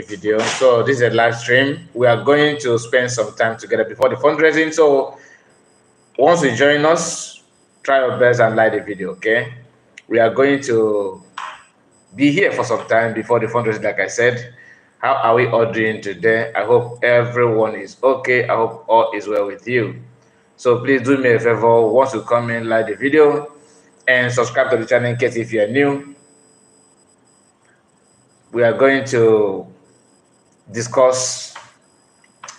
video. So this is a live stream. We are going to spend some time together before the fundraising. So once you join us, try your best and like the video, okay? We are going to be here for some time before the fundraising, like I said. How are we all doing today? I hope everyone is okay. I hope all is well with you. So please do me a favor, once you come in, like the video and subscribe to the channel in case if you are new. We are going to discuss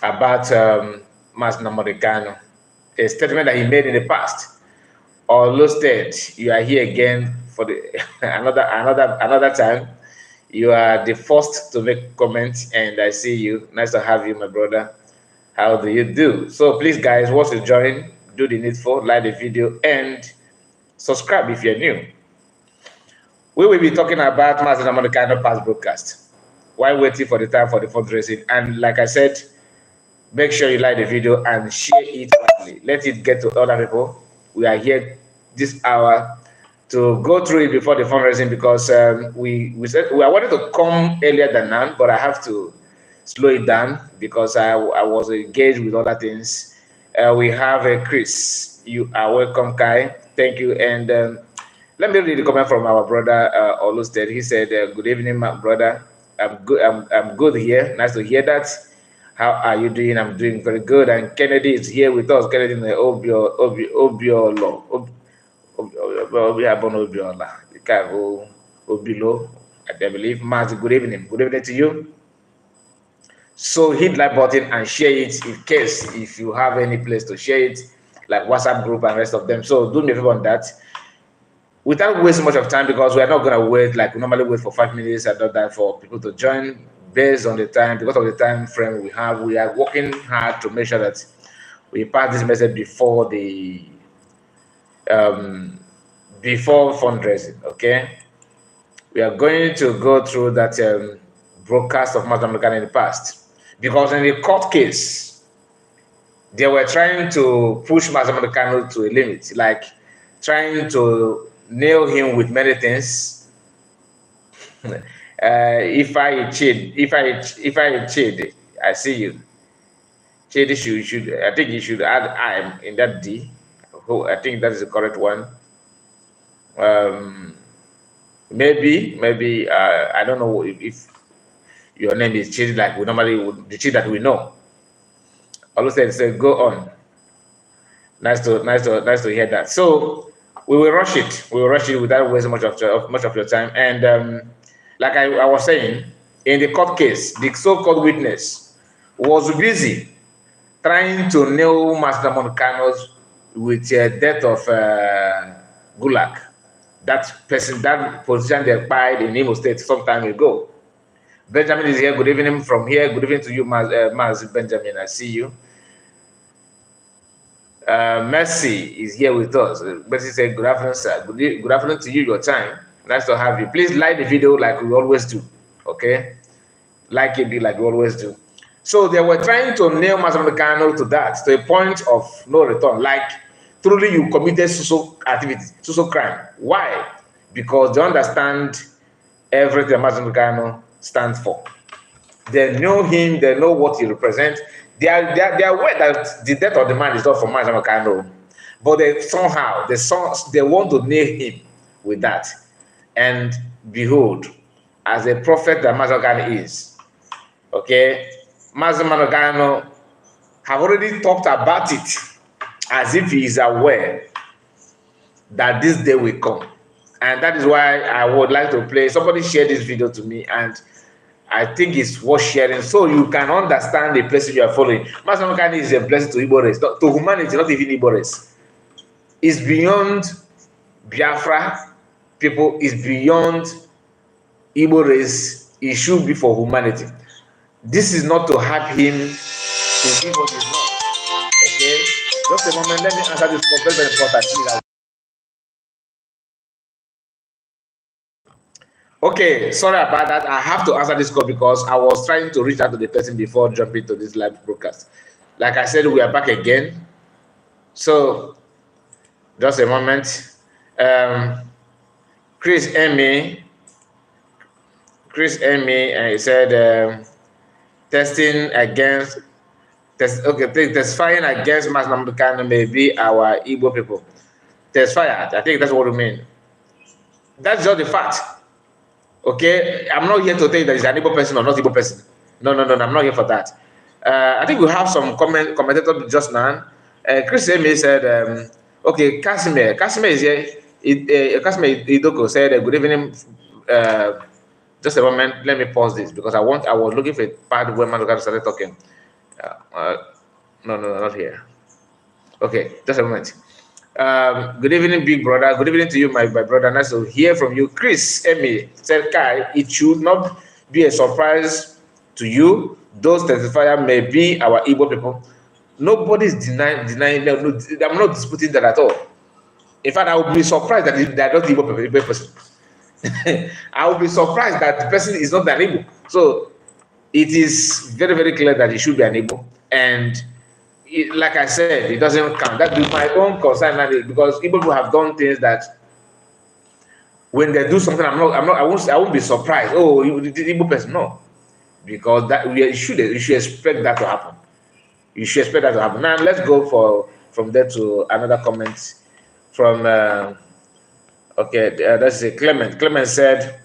about Mas Namonicano, a statement that he made in the past. Although state, you are here again for the another time. You are the first to make comments, and I see you. Nice to have you, my brother. How do you do? So please, guys, once you join, do the needful, like the video, and subscribe if you're new. We will be talking about Mas Namonicano past broadcast while waiting for the time for the fundraising. And like I said, make sure you like the video and share it widely. Let it get to other people. We are here this hour to go through it before the fundraising because we said we wanted to come earlier than now, but I have to slow it down because I was engaged with other things. We have Chris. You are welcome, Kai. Thank you. And let me read the comment from our brother Olusted. He said, "Good evening, my brother. I'm good. I'm good here. Nice to hear that. How are you doing? I'm doing very good." And Kennedy is here with us. Kennedy in the Obiolo. Obilo, I believe. Mazi, good evening. Good evening to you. So hit like button and share it in case if you have any place to share it, like WhatsApp group and rest of them. So do me a favor on that. Without wasting much of time, because we are not going to wait like we normally wait for 5 minutes and all that for people to join. Based on the time, because of the time frame we have, we are working hard to make sure that we pass this message before the before fundraising. Okay, we are going to go through that broadcast of Mas Namonicano in the past, because in the court case they were trying to push Mas Namonicano to a limit, like trying to nail him with many things. If I cheat, I see you. Cheat should I think you should add I in that D. I think that is the correct one. Maybe I don't know if your name is cheat like we normally would, the cheat that we know. Always say go on. Nice to hear that. So we will rush it. We will rush it without wasting much of your time. And like I was saying, in the court case, the so-called witness was busy trying to nail Mas Namonicano with the death of Gulag. That person, that position they acquired in Imo State some time ago. Benjamin is here. Good evening from here. Good evening to you, Mas Benjamin. I see you. Mercy is here with us. Mercy said, "Good afternoon, sir. Good afternoon to you. Your time. Nice to have you. Please like the video like we always do. Okay, like it like we always do." So they were trying to nail Mas Namonicano to that, to a point of no return. Like truly, you committed social activity, social crime. Why? Because they understand everything Mas Namonicano stands for. They know him. They know what he represents. They are aware that the death of the man is not for Mas Namonicano, but they somehow they want to nail him with that. And behold, as a prophet that Mas Namonicano is, okay, Mas Namonicano have already talked about it as if he is aware that this day will come. And that is why I would like to play. Somebody share this video to me, and I think it's worth sharing so you can understand the places you are following. Mas Namonicano is a blessing to Igbo race, to humanity, not even Igbo race. It's beyond Biafra people, is beyond Igbo race. It should be for humanity. This is not to hype him to give what he's not. Okay? Just a moment, let me answer this call. Very important. Okay, sorry about that. I have to answer this call because I was trying to reach out to the person before jumping to this live broadcast. Like I said, we are back again. So, just a moment. Chris Emmy, and he said, testing against testifying against mass Namdekan may be our Igbo people. Testify, I think that's what we mean. That's just the fact. Okay, I'm not here to tell you that it's an Igbo person or not Igbo person. No, I'm not here for that. I think we have some commentator just now. Chris Eme said, okay, Casimir is here. Casimir Idoko said, good evening. Just a moment, let me pause this because I was looking for a part where Mandoka started talking. No, not here. Okay, just a moment. Good evening, big brother. Good evening to you, my brother. Nice to hear from you. Chris Emi said, Kai, it should not be a surprise to you. Those testifiers may be our Igbo people. Nobody's denying them. No, I'm not disputing that at all. In fact, I would be surprised that they are not Igbo person. I would be surprised that the person is not an Igbo. So it is very, very clear that he should be an Igbo. And like I said, it doesn't count. That is my own concern because Igbo people have done things that when they do something, I won't be surprised. Oh, the Igbo person, no, because that you should expect that to happen. You should expect that to happen. Now let's go from there to another comment from. That's a Clement. Clement said,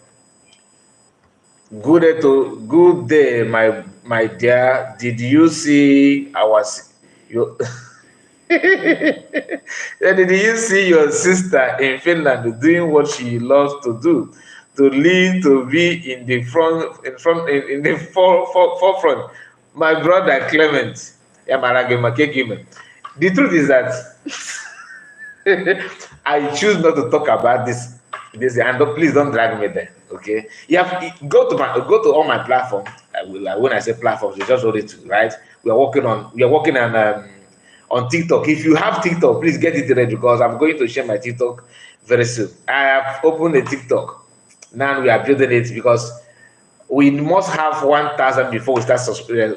"Good day, my dear. Did you see our did you see your sister in Finland doing what she loves to do, to lead, to be in the forefront? My brother Clement, the truth is that I choose not to talk about this, and please don't drag me there. Okay, you have go to all my platforms. When I say platforms, it's just only two, right? We are working on TikTok. If you have TikTok, please get it ready because I'm going to share my TikTok very soon. I have opened a TikTok. Now we are building it because we must have 1,000 before we start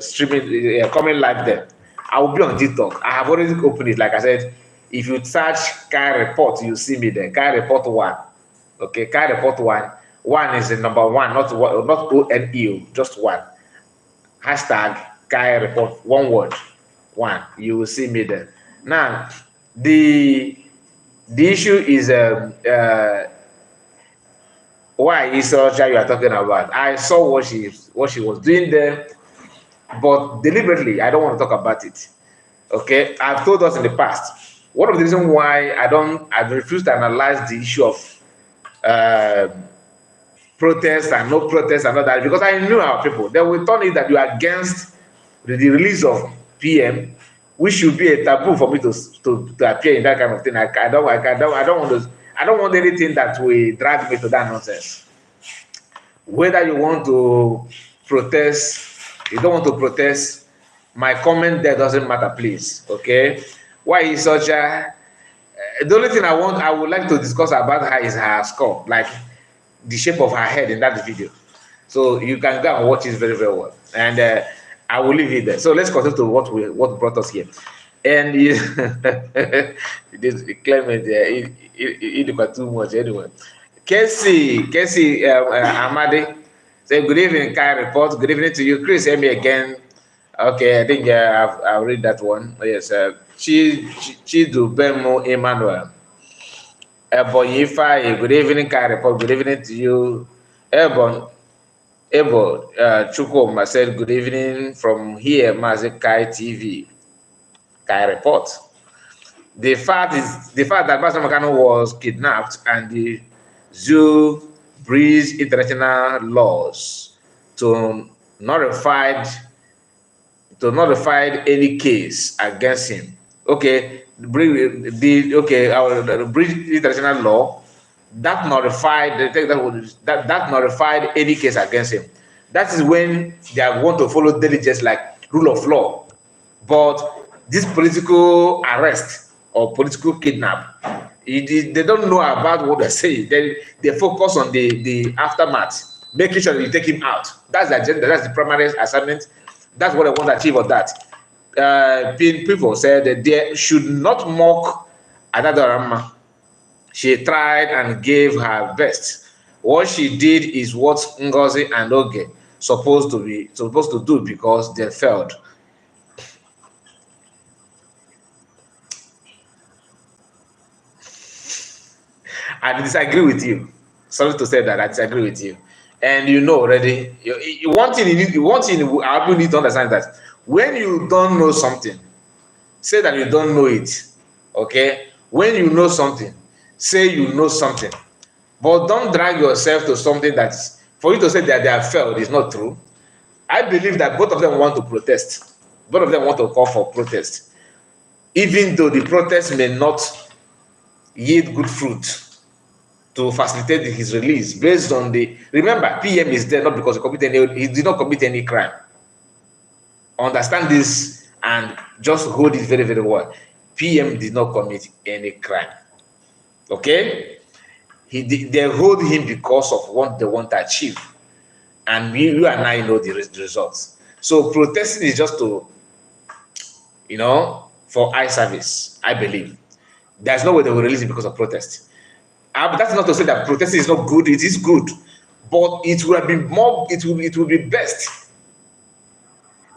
streaming, coming live there. I will be on TikTok. I have already opened it. Like I said, if you search Kai Report, you see me there. Kai Report 1. Okay, Kai Report 1. 1 is the number 1, not ONE, just 1. Hashtag Kai Report, one word. 1. You will see me there. Now, the issue is why is you are talking about? I saw what she was doing there, but deliberately I don't want to talk about it. Okay, I've told us in the past. One of the reasons why I refuse to analyze the issue of protest and no protest and all that because I knew our people. They will tell me that you are against the release of PM, which should be a taboo for me to appear in that kind of thing. I don't want anything that will drag me to that nonsense. Whether you want to protest, you don't want to protest, my comment there doesn't matter, please. Okay? Why is such a the only thing I would like to discuss about her is her skull, like the shape of her head in that video. So you can go and watch it very, very well. And I will leave it there. So let's continue to what brought us here. And Clement, he look too much anyway. Casey Amadi say good evening, Kai Report. Good evening to you, Chris. Hear me again. Okay, I think I'll read that one. Yes, Chidu Bemo Emmanuel. Ebonyifa, good evening, Kai Report. Good evening to you, Ebo Chukwuma said, good evening from here, Mazi Kai TV. Kai Report. The fact that Mazi Makano was kidnapped and the zoo breached international laws to nullify any case against him. Okay, our breach international law that nullified any case against him. That is when they are going to follow diligence like rule of law. But this political arrest or political kidnap, they don't know about what they're saying. They focus on the aftermath, making sure that you take him out. That's the agenda. That's the primary assignment. That's what I want to achieve on that. People said that they should not mock Adadarama. She tried and gave her best. What she did is what Ngozi and Oge supposed to do because they failed. I disagree with you. Sorry to say that I disagree with you. And you know already, one thing I really need to understand that when you don't know something, say that you don't know it. Okay? When you know something, say you know something. But don't drag yourself to something that for you to say that they have failed is not true. I believe that both of them want to protest. Both of them want to call for protest. Even though the protest may not yield good fruit to facilitate his release based on the, remember, PM is there not because he did not commit any crime. Understand this and just hold it very, very well. PM did not commit any crime. Okay? They hold him because of what they want to achieve. And you and I know the results. So protesting is just to, for eye service, I believe. There's no way they will release it because of protest. But that's not to say that protesting is not good. It is good, but it would have been more. It will be best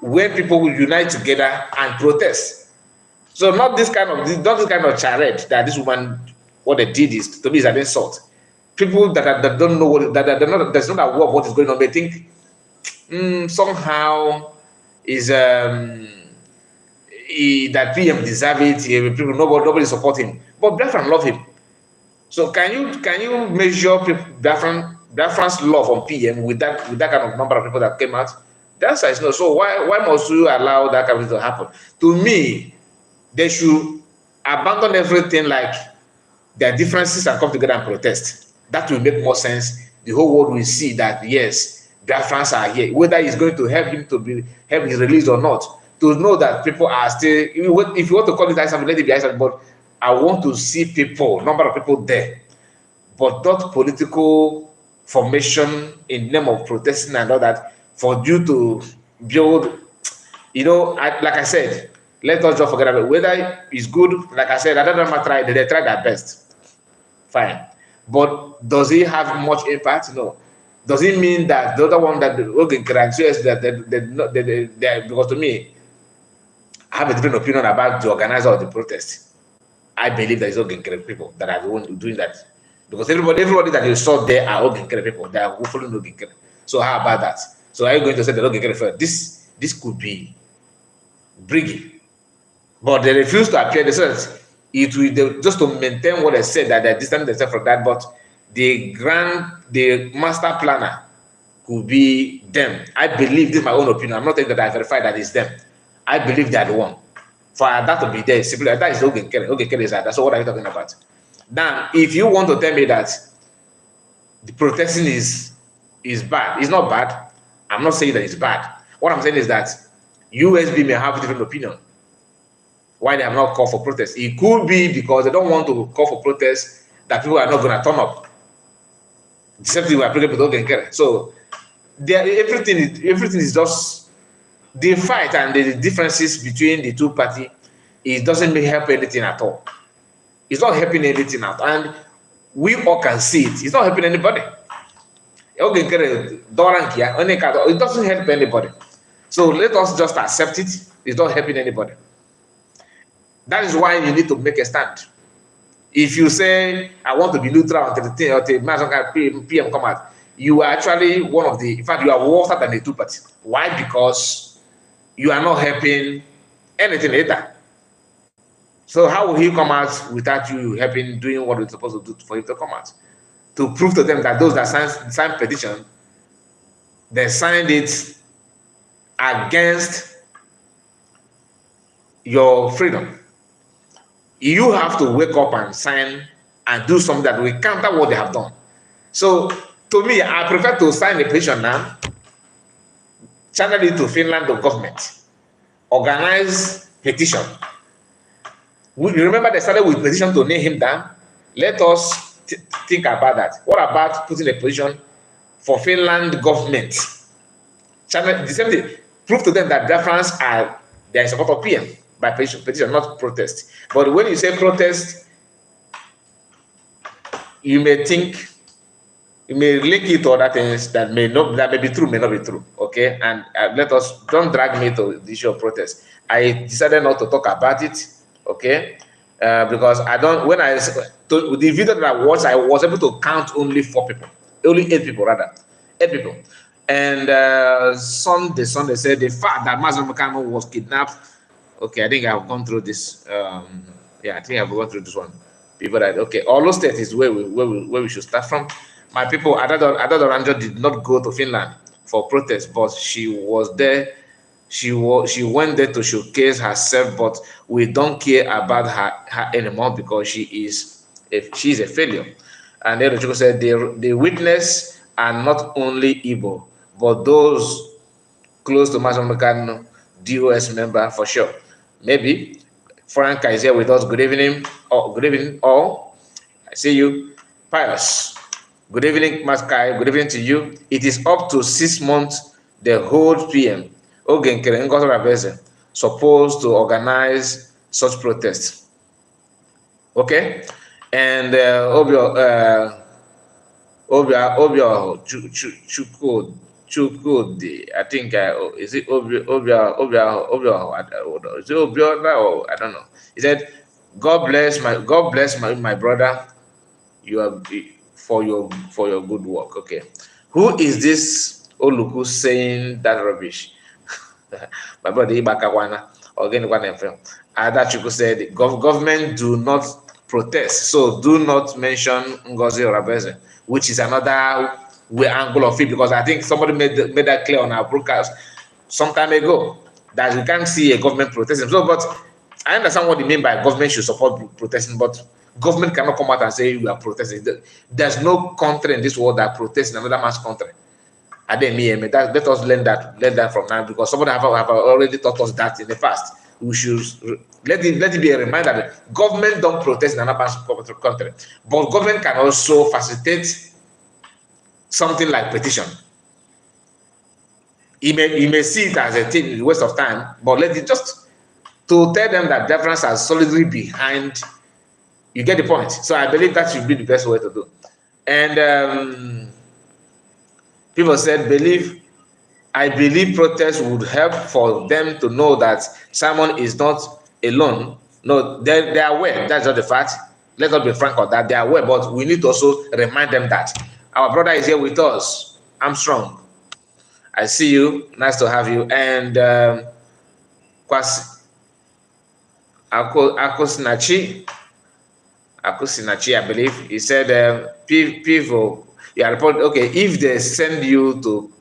when people will unite together and protest. So not this kind of charade that this woman, what they did is to me is an insult. People that don't know what that's not aware of what is going on. They think somehow is that PM deserve it. People nobody support him, but Biafran love him. So can you measure Biafran's love on PM with that kind of number of people that came out? The answer is no. So why must you allow that kind of thing to happen? To me, they should abandon everything like their differences and come together and protest. That will make more sense. The whole world will see that yes, Biafrans are here. Whether it's going to help him to help his release or not, to know that people are still. If you want to call it ISAF, let it be ISAF, but I want to see people, number of people there, but not political formation in name of protesting and all that for you to build, like I said, let us just forget about it. Whether it's good, like I said, other than they try their best. Fine. But does it have much impact? No. Does it mean that the other one that grants that they because to me, I have a different opinion about the organizer of the protest. I believe there is Ogenkere people that are the ones doing that. Because everybody that you saw there are Ogenkere people. They are following Ogenkere. So how about that? So are you going to say that Ogenkere first? This could be bringing. But they refuse to appear. They said it will just to maintain what they said, that they're distant themselves from that. But the master planner could be them. I believe, this is my own opinion. I'm not saying that I verify that it's them. I believe they are the one. For that to be there, simply that is Ogenkere. Ogenkere is that. So what are you talking about? Now, if you want to tell me that the protesting is bad, it's not bad. I'm not saying that it's bad. What I'm saying is that USB may have a different opinion. Why they have not called for protest? It could be because they don't want to call for protest that people are not going to turn up. The same thing we are with Ogenkere. So everything is just. The fight and the differences between the two parties, it doesn't help anything at all. It's not helping anything out, and we all can see it. It's not helping anybody. It doesn't help anybody. So let us just accept it. It's not helping anybody. That is why you need to make a stand. If you say, I want to be neutral until the PM come out, you are actually one of the, in fact, you are worse than the two parties. Why? Because you are not helping anything either. So how will he come out without you helping, doing what we're supposed to do for him to come out? To prove to them that those that signed petition, they signed it against your freedom. You have to wake up and sign and do something that will counter what they have done. So to me, I prefer to sign a petition now, channel it to Finland government, organize petition. We remember they started with petition to nail him down. Let us think about that. What about putting a petition for Finland government? Channel the same thing. Prove to them that Biafrans are in support of PM by petition, not protest. But when you say protest, you may think You may link it to other things that may be true, may not be true. Okay, and let us don't drag me to the issue of protest. I decided not to talk about it. Okay, because I don't. When I to the video that I was able to count only 4 people, only 8 people rather, 8 people. And Sunday said the fact that Mazen Mekano was kidnapped. Okay, I think I've gone through this. Yeah, I think I've gone through this one. People that okay, Olo State is where we should start from. My people, Adado Ranjo did not go to Finland for protest, but she was there. She went there to showcase herself, but we don't care about her anymore because she's a failure. And then Chukwu said the witness are not only Igbo, but those close to Mazen Mekano, DOS member for sure. Maybe Franca is here with us. Good evening. Good evening all. I see you. Pius. Good evening, Maskai. Good evening to you. It is up to 6 months the whole PM Ogenkere Ngosora supposed to organize such protests. Okay? And Obio Chukwudi, I think, is it Obio, is it Obio, or I don't know. He said, God bless my brother. You are for your good work. Okay, who is this Oluku saying that rubbish? My brother Ibakawana again one FM. Adachuku said government do not protest, so do not mention Ngozi Rabeze, which is another angle of it, because I think somebody made that clear on our broadcast some time ago that you can't see a government protesting. So, but I understand what you mean by government should support protesting, but government cannot come out and say you are protesting. There's no country in this world that protests in another man's country. Let us learn that from now, because somebody have already taught us that in the past. We should let it be a reminder that government don't protest in another man's country, but government can also facilitate something like petition. You may see it as a thing, waste of time, but let it just to tell them that difference are solidly behind. You get the point. So I believe that should be the best way to do. And people said, I believe protest would help for them to know that Simon is not alone. No, they are aware. That's not the fact. Let us be frank on that. They are aware, but we need to also remind them that our brother is here with us. Armstrong, I see you. Nice to have you. And Akosinachi, I believe, he said, people, you are reporting, okay, if they send you to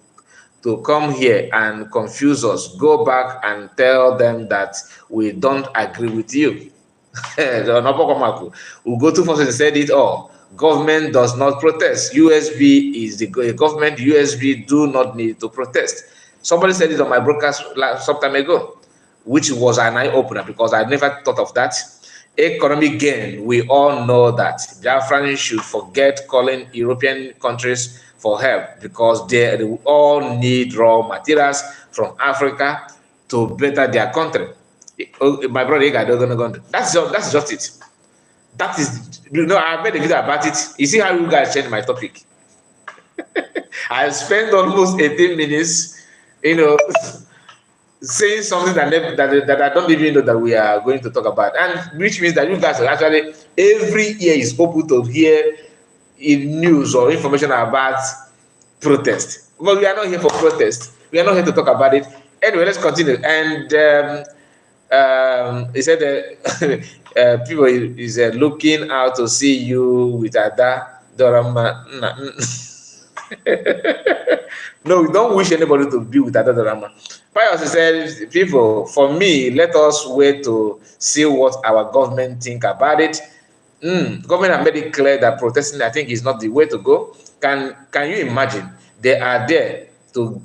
come here and confuse us, go back and tell them that we don't agree with you. Ugotu Fosun said it all. Government does not protest. USB is the government. USB do not need to protest. Somebody said it on my broadcast some time ago, which was an eye-opener because I never thought of that. Economic gain, we all know that. Biafrans should forget calling European countries for help because they all need raw materials from Africa to better their country. My brother, that's just it. That is, I made a video about it. You see how you guys changed my topic. I spent almost 18 minutes, saying something that I don't even know that we are going to talk about, and which means that you guys are actually every year is open to hear news or information about protest. But we are not here for protest. We are not here to talk about it. Anyway, let's continue. And he said people is looking out to see you with Ada Dorama. No, we don't wish anybody to be with Ada Dorama. Pius said, people, for me, let us wait to see what our government think about it. Government have made it clear that protesting, I think, is not the way to go. Can you imagine? They are there to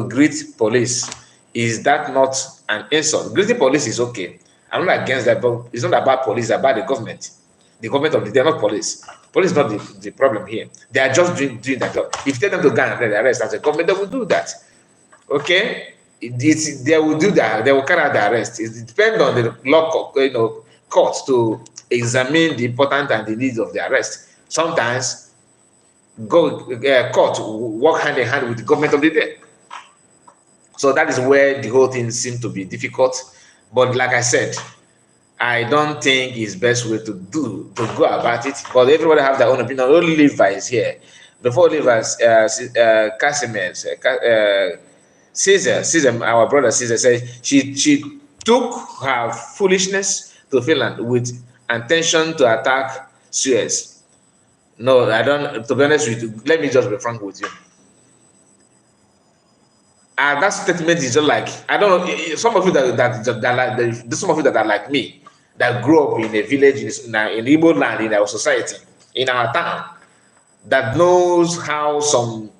greet police. Is that not an insult? Greeting police is okay. I'm not against that, but it's not about police, it's about the government. The government they're not police. Police is not the problem here. They are just doing that job. If you tell them to go and arrest as a government, they will do that. Okay? They will do that. They will carry out the arrest. It depends on the law, courts to examine the importance and the needs of the arrest. Sometimes court work hand in hand with the government of the day. So that is where the whole thing seems to be difficult. But like I said, I don't think it's best way to go about it. But everybody have their own opinion. Only Levi is here. Before Levi, Casimir, Caesar, our brother Caesar said she took her foolishness to Finland with intention to attack Suez. No, I don't. To be honest with you, let me just be frank with you. That statement is just like, I don't know. Some of you some of you that are like me, that grew up in a village in Igbo land, in our society, in our town, that knows how some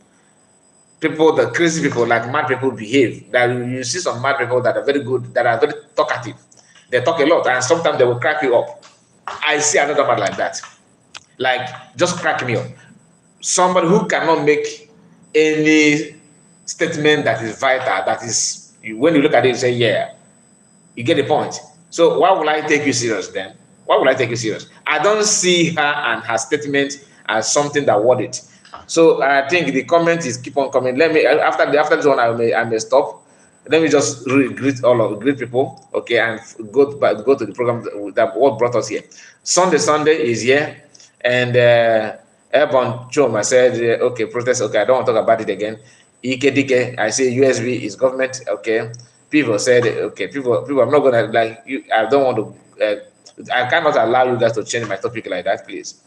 people, the crazy people, like mad people, behave. That you see some mad people that are very good, that are very talkative. They talk a lot, and sometimes they will crack you up. I see another man like that, like just crack me up. Somebody who cannot make any statement that is vital, that is, when you look at it, you say, yeah, you get the point. So why will I take you serious then? Why will I take you serious? I don't see her and her statement as something that worth it. So I think the comment is keep on coming. Let me after this one I may stop. Let me just greet people, okay, and go to the program that what brought us here. Sunday is here, and Airborne Choma said, okay, protest, okay, I don't want to talk about it again. EKDK, I say USB is government, okay. People said, okay, people, I'm not gonna like you. I don't want to. I cannot allow you guys to change my topic like that, please.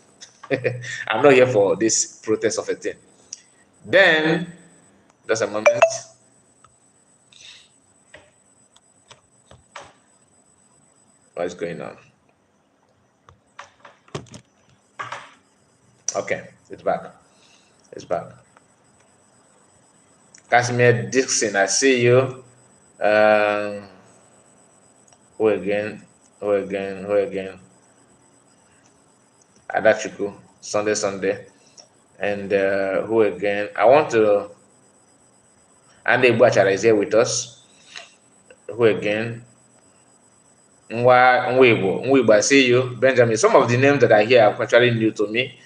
I'm not here for this protest of a thing. Then, just a moment. What is going on? Okay, it's back. It's back. Casimir Dixon, I see you. Who again? Adachuku, Sunday. And who again? I want to. Andy Bachara is here with us. Who again? Nwibo, I see you. Benjamin. Some of the names that I hear are actually new to me.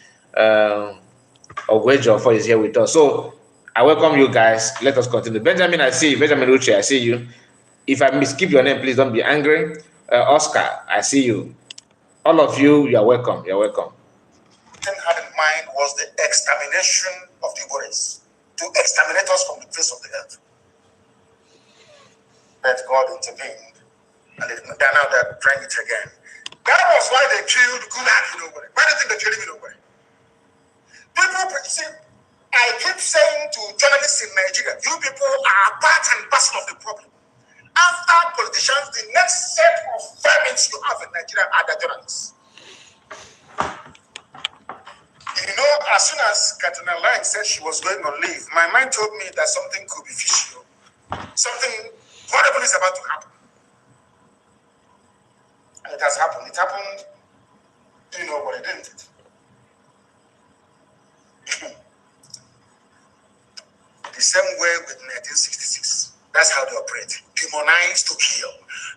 Ogwejo is here with us. So I welcome you guys. Let us continue. Benjamin, I see you. Benjamin Uche, I see you. If I miskeep your name, please don't be angry. Oscar, I see you. All of you, you are welcome. You are welcome. Had in mind was the extermination of the Igbo race, to exterminate us from the face of the earth. But God intervened, and now they're trying it again. That was why they killed Gulag in Owerri. Why do you think they killed him in Owerri? People, see, I keep saying to journalists in Nigeria, you people are part and parcel of the problem. After politicians, the next set of vermin you have in Nigeria are the journalists. You know, as soon as Katrina Lang said she was going on leave, my mind told me that something could be fishy. Something horrible is about to happen. And it has happened. It happened, you know what it didn't. The same way with 1966. That's how they operate. Demonize to kill.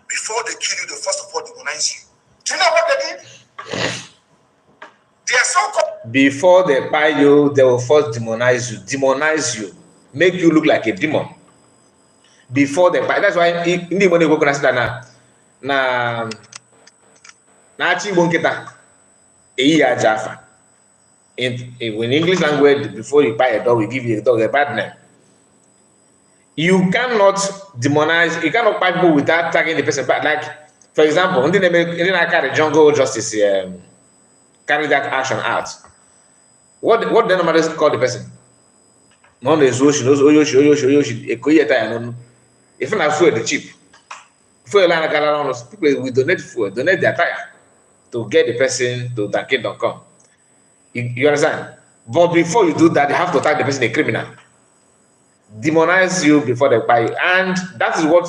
Before they kill you, they first of all demonize you. Do you know what they did? They are so called. Before they buy you, they will first demonize you, make you look like a demon. Before they buy, that's why in the money we can say na chibonketa eya jafa. In English language, before you buy a dog, we give you a dog a bad name. You cannot demonize. You cannot buy people without tagging the person. But like, for example, in the jungle justice. Carry that action out. What they normally call the person? No, there's Oyoshi. If not fuel the cheap, fuel people will donate fuel, donate their tire to get the person to the kingdom come. You understand? But before you do that, you have to tag the person a criminal, demonize you before they buy you, and that is what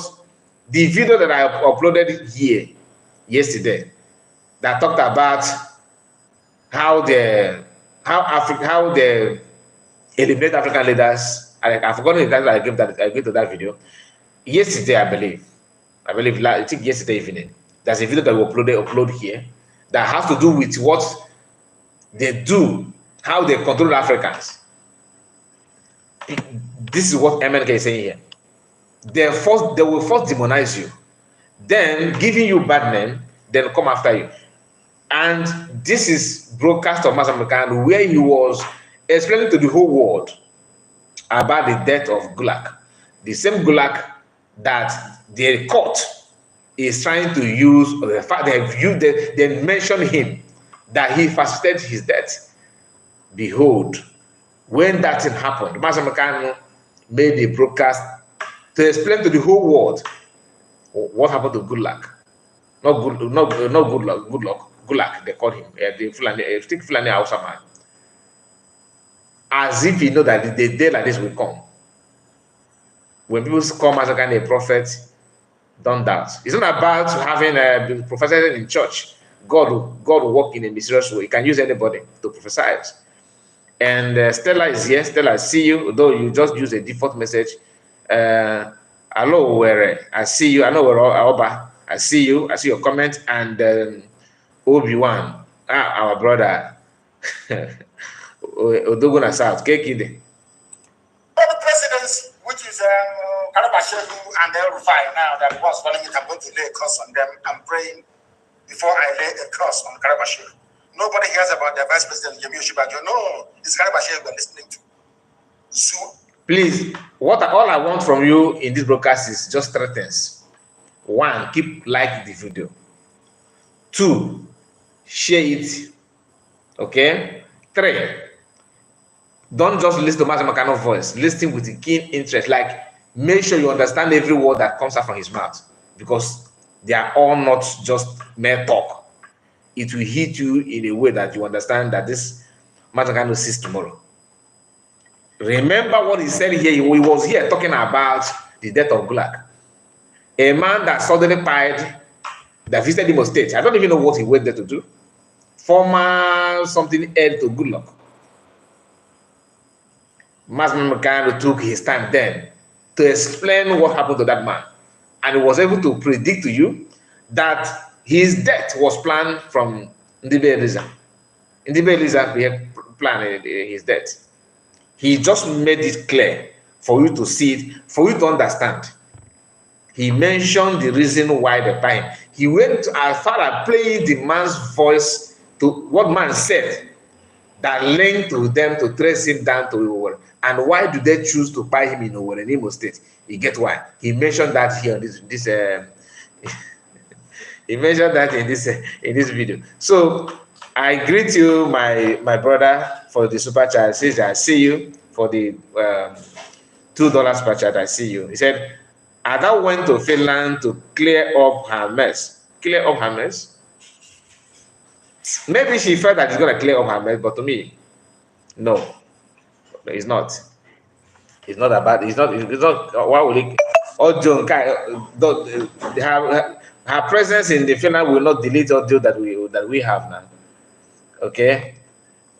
the video that I uploaded here yesterday that talked about. How they eliminate African leaders. I've forgotten the title I gave to that video. Yesterday, I think yesterday evening, there's a video that we upload here that has to do with what they do how they control Africans. This is what MNK is saying here. They will first demonize you, then giving you bad name, then come after you. And this is broadcast of Master MNK, where he was explaining to the whole world about the death of Gulag. The same Gulag that the court is trying to use, the fact they mentioned him, that he facilitated his death. Behold, when that thing happened, Master MNK made a broadcast to explain to the whole world what happened to Gulag. Not Gulag, they called him, the Fulani Hausa man. As if he know that the day like this will come. When people come as a kind of prophet, don't doubt. It's not about having prophesied in church. God will work in a mysterious way. He can use anybody to prophesy. And Stella is here. Stella, I see you, though you just use a default message. Hello, where I see you. I know where Oba. I see you. I see your comment. And Obi-Wan, our brother, Odoguna South, Kekide. The presidents, which is Karabashevu and El Rufai, now that was running it, I'm going to lay a curse on them. I'm praying before I lay a curse on Karabashevu. Nobody hears about the vice president, Yemi Oshibajo. No, it's Karabashevu we're listening to. So, please, all I want from you in this broadcast is just 3 things. 1, keep like the video. 2, share it. Okay? 3, don't just listen to Master MNK's voice. Listen with a keen interest. Like, make sure you understand every word that comes out from his mouth, because they are all not just mere talk. It will hit you in a way that you understand that this Master MNK will cease tomorrow. Remember what he said here. He was here talking about the death of Gulag. A man that suddenly died, that visited Imo State. I don't even know what he went there to do. Former something heir to Gulag. Master MNK took his time then to explain what happened to that man. And he was able to predict to you that his death was planned from Ndibe Eliza. Ndibe Eliza had planned his death. He just made it clear for you to see it, for you to understand. He mentioned the reason why they buy him. He went as far as playing the man's voice to what man said that linked to them to trace him down to Owerri. And why do they choose to buy him in Owerri, Imo State? You get why? He mentioned that here. He mentioned that in this video. So I greet you, my brother, for the super chat. Says I see you for the $2 per chat. I see you. He said, Ada went to Finland to clear up her mess. Clear up her mess. Maybe she felt that it's gonna clear up her mess, but to me, no, it's not. It's not about. It's not. Why would it? Audio, her presence in the Finland will not delete audio that we have now. Okay.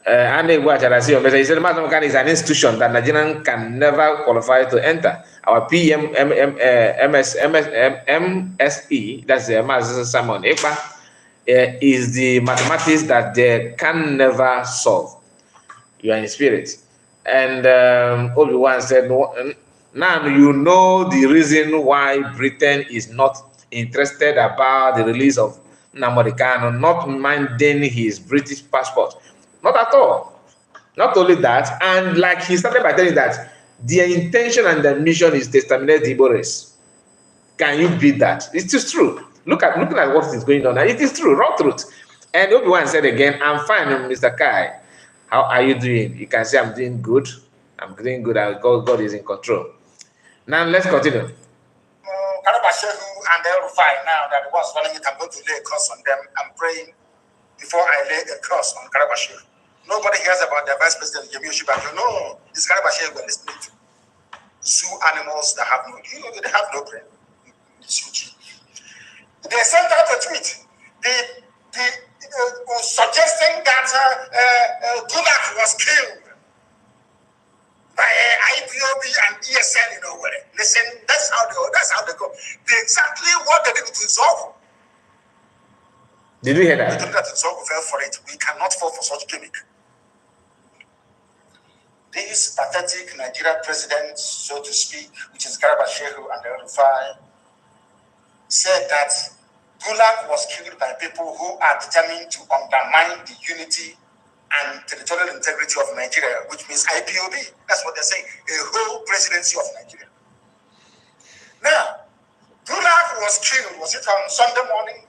And I see your message. He said, Master MNK is an institution that Nigerian can never qualify to enter. Our MSE, that's the Master Simon Ekpa, is the mathematics that they can never solve. You are in spirit. And Obi-Wan said, now you know the reason why Britain is not interested about the release of Nnamdi Kanu, not minding his British passport. Not at all. Not only that, and like he started by telling that their intention and their mission is to exterminate the Igbo race. Can you beat that? It is true. Looking at what is going on, and it is true, raw truth. And Obi-Wan said again, I'm fine, Mr. Kai. How are you doing? You can say I'm doing good. I'm doing good. God is in control. Now let's continue. Karabashevu and El Rufai, now that was running it, I'm going to lay a curse on them. I'm praying before I lay a curse on Karabashevu. Nobody hears about the vice president, Yemi Oshibajo. No, it's Karabashevu we're listening to. Zoo animals that have no, they have no brain. They sent out a tweet suggesting that Gulag was killed by IPOB and ESN in Owerri. Listen, that's how they go. They exactly what they did to Zogu. Did you hear that? We did that in Zogu fell for it. We cannot fall for such gimmick. These pathetic Nigerian presidents, so to speak, which is Garba Shehu and the Rufai, said that Gulag was killed by people who are determined to undermine the unity and territorial integrity of Nigeria, which means IPOB. That's what they're saying, a whole presidency of Nigeria. Now, Gulag was killed, was it on Sunday morning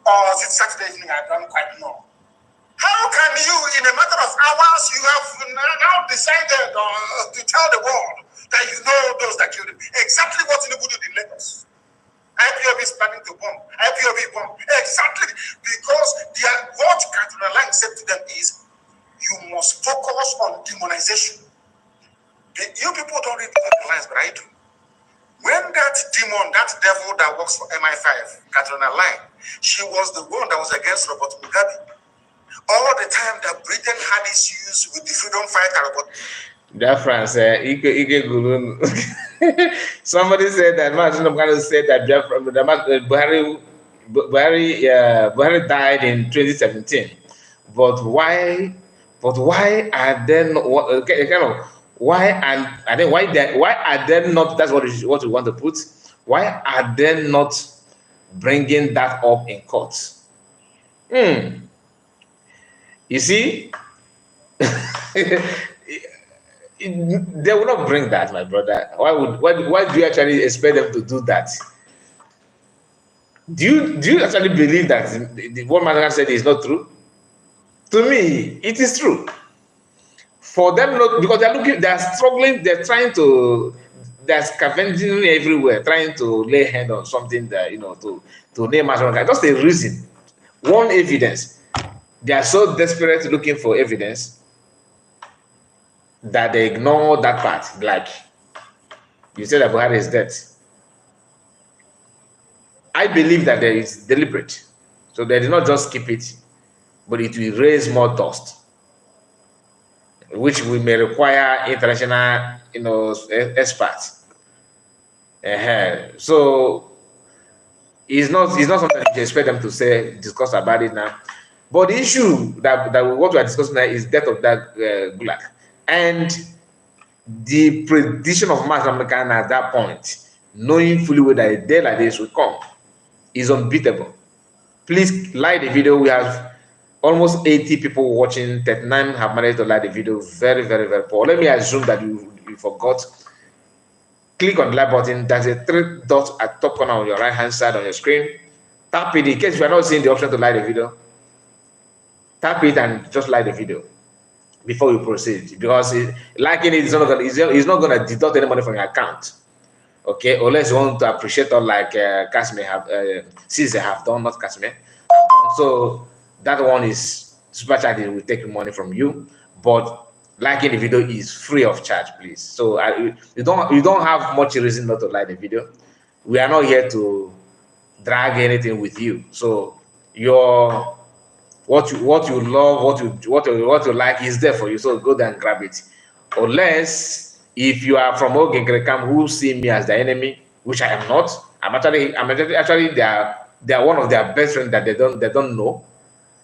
or was it Saturday evening? I don't quite know. How can you, in a matter of hours, you have now decided to tell the world that you know those that killed him? Exactly what Tinubu did in Lagos. IPOB is planning to bomb. IPOB bomb. Exactly. Because what Katrina Lang said to them is, you must focus on demonization. You people don't read the lines, but I do. When that demon, that devil that works for MI5, Katrina Lang, she was the one that was against Robert Mugabe. All the time that Britain had issues with the freedom fighter, but that France, somebody said that Buhari said that Buhari died in 2017. But why are then why are they not? That's what we want to put. Why are they not bringing that up in court? You see, they will not bring that, my brother. Why do you actually expect them to do that? Do you actually believe that what man said is not true? To me, it is true. For them not, because they're struggling, they're scavenging everywhere, trying to lay hand on something that to name as one guy. Just a reason, one evidence. They are so desperate looking for evidence that they ignore that part. Like you said that Buhari is dead. I believe that there is deliberate. So they did not just keep it, but it will raise more dust, which we may require international, experts. So it's not something you expect them to discuss about it now. But the issue that what we are discussing now is death of that Gulag, and the prediction of Mass America at that point, knowing fully well that a day like this will come, is unbeatable. Please like the video. We have almost 80 people watching. 39 have managed to like the video. Very, very, very poor. Let me assume that you forgot. Click on the like button. There's a 3 dots at top corner on your right hand side on your screen. Tap it in case you are not seeing the option to like the video. Tap it and just like the video before you proceed, because liking it is not going to deduct any money from your account. Okay, unless you want to appreciate or like Casimir Caesar have done, not Casimir. So that one is super chat. It will take money from you, but liking the video is free of charge, please. So you don't have much reason not to like the video. We are not here to drag anything with you. So what you love, what you like is there for you. So go there and grab it. Unless if you are from Ogenkrekam who see me as the enemy, which I am not. I'm actually they are one of their best friends that they don't know.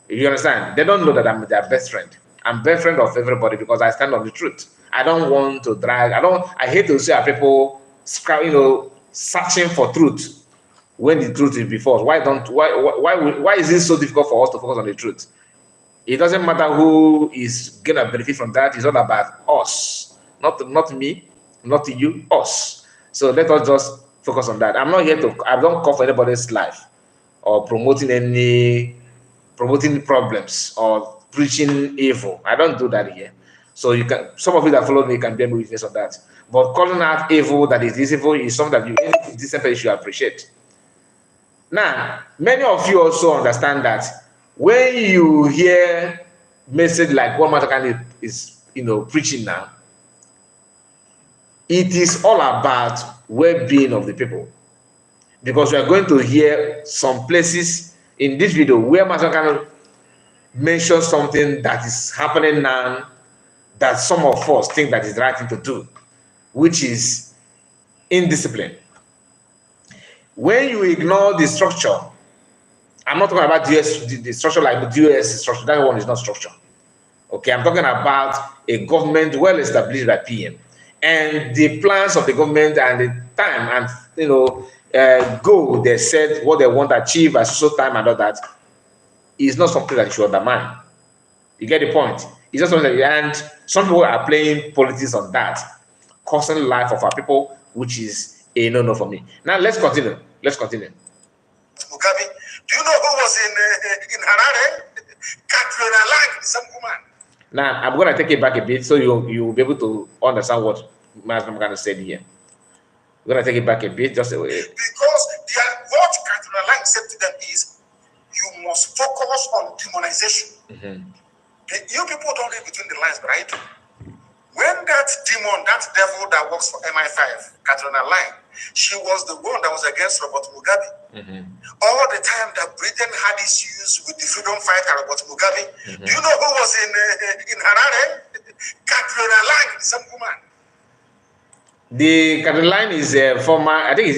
You understand? They don't know that I'm their best friend. I'm best friend of everybody because I stand on the truth. I don't want to drag. I hate to see our people searching for truth when the truth is before us. Why is it so difficult for us to focus on the truth? It doesn't matter who is gonna benefit from that. It's all about us, not me, not you, us. So let us just focus on that. I don't call for anybody's life or promoting problems or preaching evil. I don't do that here. So some of you that follow me can bear me witness of that. But calling out evil that is evil is something that any decent person should appreciate. Now, many of you also understand that when you hear message like what Matakan is preaching now, it is all about well-being of the people. Because we are going to hear some places in this video where Matakan mentions something that is happening now that some of us think that is the right thing to do, which is indiscipline. When you ignore the structure, I'm not talking about the structure like the US structure. That one is not structure. Okay, I'm talking about a government well established by PM, and the plans of the government and the time and goal they set, what they want to achieve at social time and all that is not something that you should undermine. You get the point? It's just something that, and some people are playing politics on that, costing life of our people, which is a no-no for me. Now let's continue. Let's continue. Mugabe, do you know who was in Harare? Katrina Lang, some woman. Now I'm going to take it back a bit so you'll be able to understand what I'm going to say here. We're going to take it back a bit, just a way. Because what Katrina Lang said to them is, you must focus on demonization. You people don't read between the lines, right? When that demon, that devil that works for MI5, Katrina Lang, she was the one that was against Robert Mugabe. All the time that Britain had issues with the freedom fighter Robert Mugabe, do you know who was in Harare? Katrina Lang, some woman. The Katrina Lang is a former, I think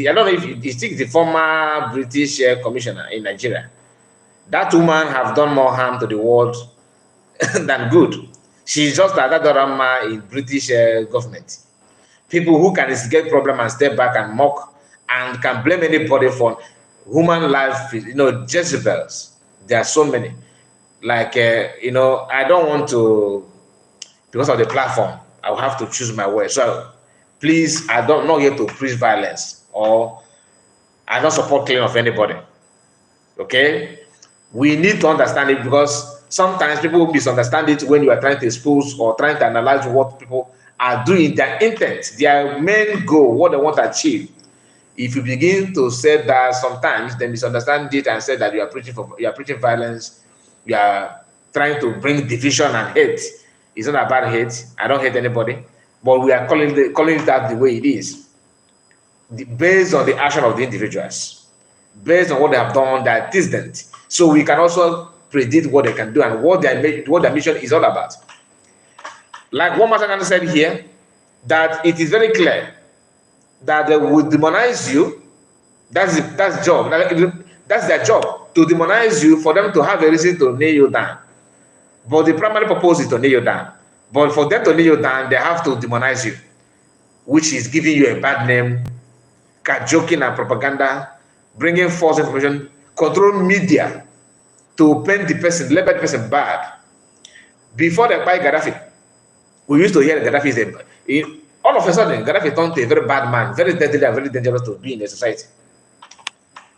I don't know if you think the former British commissioner in Nigeria. That woman have done more harm to the world than good. She's just like that drama in British government. People who can instigate problem and step back and mock and can blame anybody for human life, Jezebels. There are so many. Like, I don't want to, because of the platform, I will have to choose my words. So please, I'm not here to preach violence, or I don't support killing of anybody. Okay? We need to understand it, because sometimes people misunderstand it when you are trying to expose or trying to analyze what people are doing, their intent, their main goal, what they want to achieve. If you begin to say that, sometimes they misunderstand it and say that you are preaching violence, you are trying to bring division and hate. It's not about hate. I don't hate anybody, but we are calling it out the way it is, based on the action of the individuals, based on what they have done, their antecedent. So we can also predict what they can do and what their mission is all about. Like what Master said here, that it is very clear that they will demonize you. That's job. That's their job, to demonize you, for them to have a reason to nail you down. But the primary purpose is to nail you down. But for them to nail you down, they have to demonize you, which is giving you a bad name, joking and propaganda, bringing false information, control media to paint the person, label the person bad. Before they buy Gaddafi, we used to hear Gaddafi is all of a sudden, Gaddafi turned to a very bad man, very deadly and very dangerous to be in the society.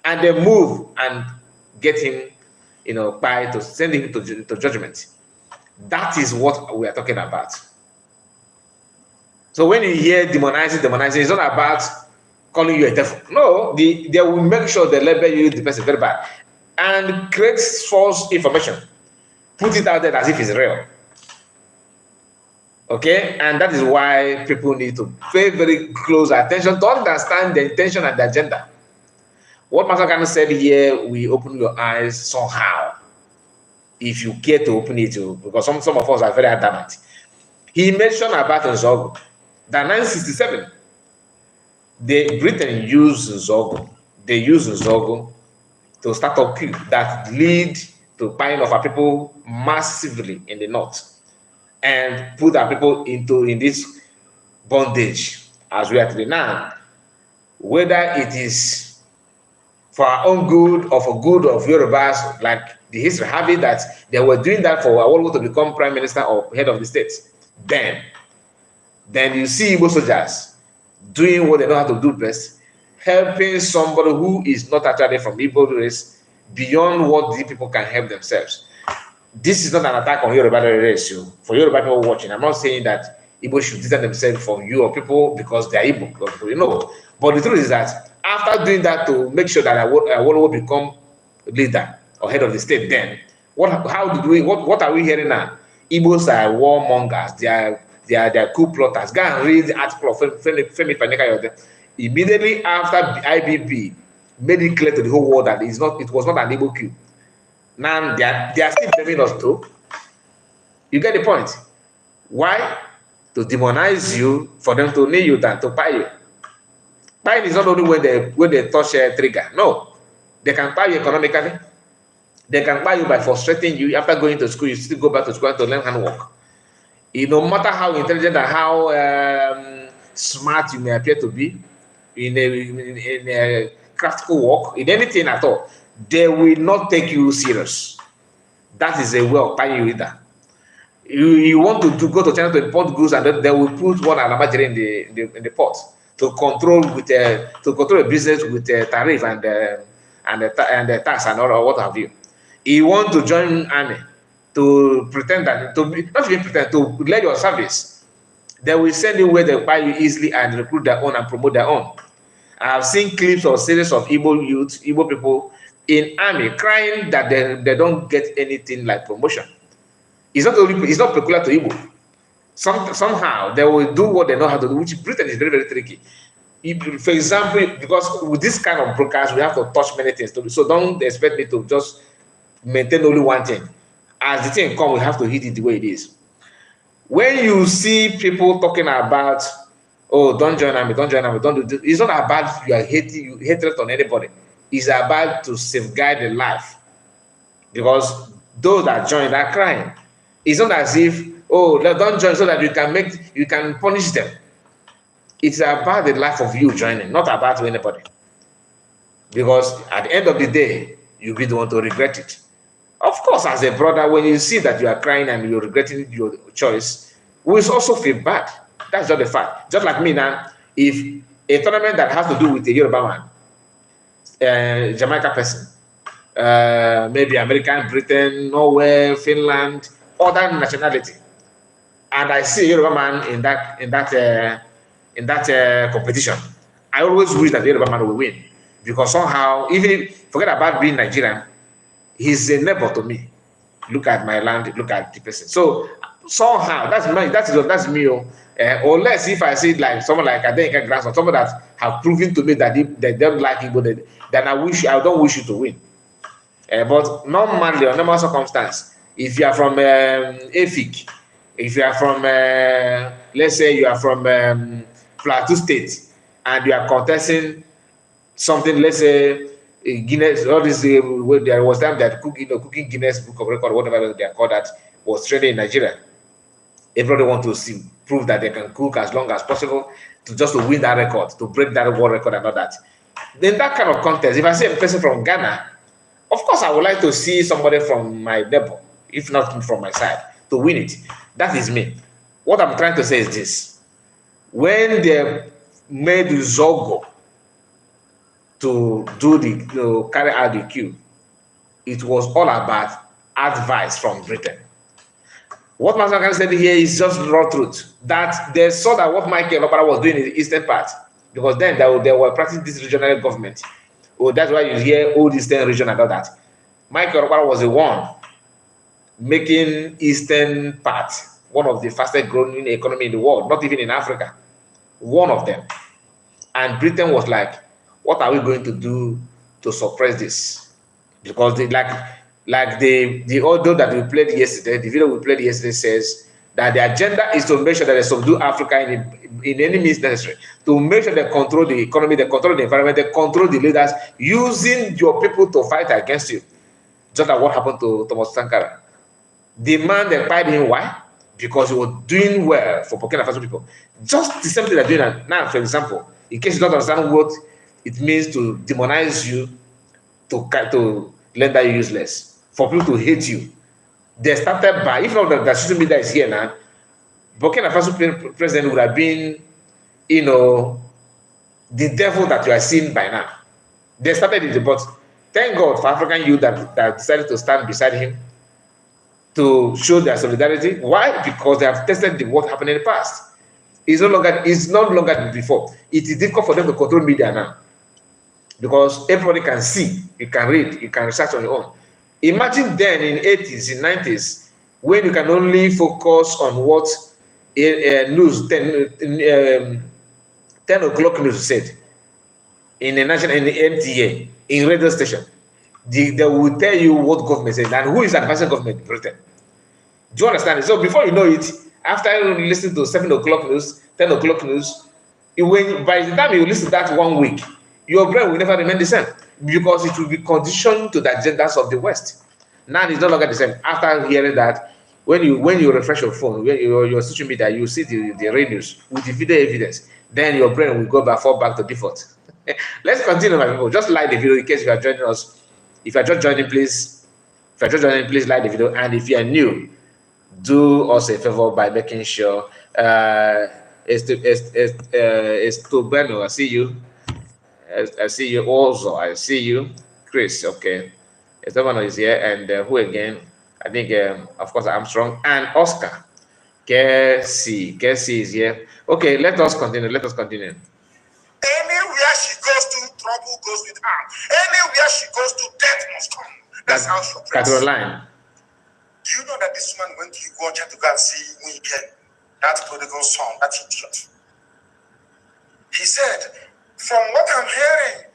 And they move and get him, to send him to judgment. That is what we are talking about. So when you hear demonizing, it's not about calling you a devil. No, they will make sure they label you the person very bad and create false information, put it out there as if it's real. Okay, and that is why people need to pay very close attention to understand the intention and the agenda. What Master Khan said here, we open your eyes somehow, if you care to open it, because some of us are very adamant. He mentioned about Nzogo, that 1967, Britain used Nzogo. They used Nzogo to start a coup that lead to buying of our people massively in the north, and put our people in this bondage as we are today now. Whether it is for our own good or for good of Yorubas, like the history have it that they were doing that for Awolowo to become prime minister or head of the state. Then you see Igbo soldiers doing what they know how to do best, helping somebody who is not actually from Igbo race beyond what the people can help themselves. This is not an attack on Yoruba race. For Yoruba people watching, I'm not saying that Igbo should distance themselves from you or people because they are Igbo. But the truth is that after doing that to make sure that Awolowo become leader or head of the state, then what are we hearing now? Igbos are warmongers. They are coup plotters. Go and read the article of Femi Faneka. Immediately after IBB made it clear to the whole world that it was not an Igbo coup. Now they are still blaming us too. You get the point? Why? To demonize you, for them to nail you down, to buy you. Buying is not only when they touch a trigger. No, they can buy you economically. They can buy you by frustrating you. After going to school, you still go back to school to learn handwork. No matter how intelligent and how smart you may appear to be in a practical work, in anything at all, they will not take you serious. That is a way of buying you either. You want to go to China to import goods, and then they will put one alamajiri in the port to control a business with tariff and the tax and all what have you. You want to join army to pretend that not even pretend to let your service. They will send you where they buy you easily and recruit their own and promote their own. I have seen clips or series of Igbo youth, Igbo people in army crying that they don't get anything like promotion. It's not peculiar to Igbo. Somehow they will do what they know how to do, which Britain is very, very tricky. For example, because with this kind of broadcast, we have to touch many things. So don't expect me to just maintain only one thing. As the thing comes, we have to hit it the way it is. When you see people talking about, oh, don't join army, don't do this, it's not about your hatred on anybody. It's about to safeguard the life. Because those that join are crying. It's not as if, oh, don't join so that you can punish them. It's about the life of you joining, not about anybody. Because at the end of the day, you'll be the one to regret it. Of course, as a brother, when you see that you are crying and you're regretting your choice, we also feel bad. That's just the fact. Just like me now, if a tournament that has to do with a Yoruba man, Jamaica person, maybe American, Britain, Norway, Finland, other nationality, and I see a Yoruba man in that competition, I always wish that the Yoruba man will win, because somehow, even if, forget about being Nigerian, he's a neighbor to me. Look at my land, look at the person. So somehow that's me. Unless if I see like someone like Adenike grandson, someone that have proven to me that they don't like Igbo, then I don't wish you to win. But normally, under normal circumstance, if you are from Efik, if you are from let's say you are from Plateau State, and you are contesting something, let's say Guinness, all this, there was time that cooking Guinness Book of Record, whatever they are called, that was trending in Nigeria. Everybody want to prove that they can cook as long as possible to win that record, to break that world record and all that. Then that kind of contest, if I see a person from Ghana, of course I would like to see somebody from my neighbor, if not from my side, to win it. That is me. What I'm trying to say is this: when they made Zogo to carry out the queue, it was all about advice from Britain. What Master can say here is just raw truth, that they saw that what Michael Opara was doing in the eastern part, because then they were practicing this regional government. Oh, that's why you hear all the eastern region and all that. Michael Opara was the one making eastern part one of the fastest growing economy in the world, not even in Africa, one of them. And Britain was like, what are we going to do to suppress this? Because the audio that we played yesterday, the video we played yesterday says that the agenda is to make sure that they subdue Africa in any means necessary, to make sure they control the economy, they control the environment, they control the leaders, using your people to fight against you. Just like what happened to Thomas Sankara. The man, they fired him. Why? Because he was doing well for Burkina Faso people. Just the same thing they're doing now, for example, in case you don't understand what it means to demonize you, to render you useless, for people to hate you. They started by, if not that social media is here now, Burkina Faso president would have been, the devil that you are seeing by now. They started it, but thank God for African youth that decided to stand beside him to show their solidarity. Why? Because they have tested what happened in the past. It's no longer before. It is difficult for them to control media now, because everybody can see, you can read, you can research on your own. Imagine then in 80s, in 90s, when you can only focus on what news, 10 o'clock news said in the national, in the NTA, in radio station. They will tell you what government said and who is advising government in Britain. Do you understand it? So before you know it, after listening to 7 o'clock news, 10 o'clock news, by the time you listen to that 1 week, your brain will never remain the same, because it will be conditioned to the agendas of the West. Now it's no longer the same. After hearing that, when you refresh your phone, when your social media, you see the news with the video evidence, then your brain will fall back to default. Let's continue, my people. Just like the video in case you are joining us. If you are just joining, please like the video. And if you are new, do us a favor by making sure Estobano, I see you. I see you also. I see you, Chris. Okay, Estobano is here, and who again? I think, of course, Armstrong and Oscar. Casey is here. Okay, let us continue. Anywhere she goes to, trouble goes with her. Anywhere she goes to, death must come. That's how she operates. Caroline. Do you know that this woman went to Iguacha to go and see Winke, that prodigal son, that idiot? He said, from what I'm hearing,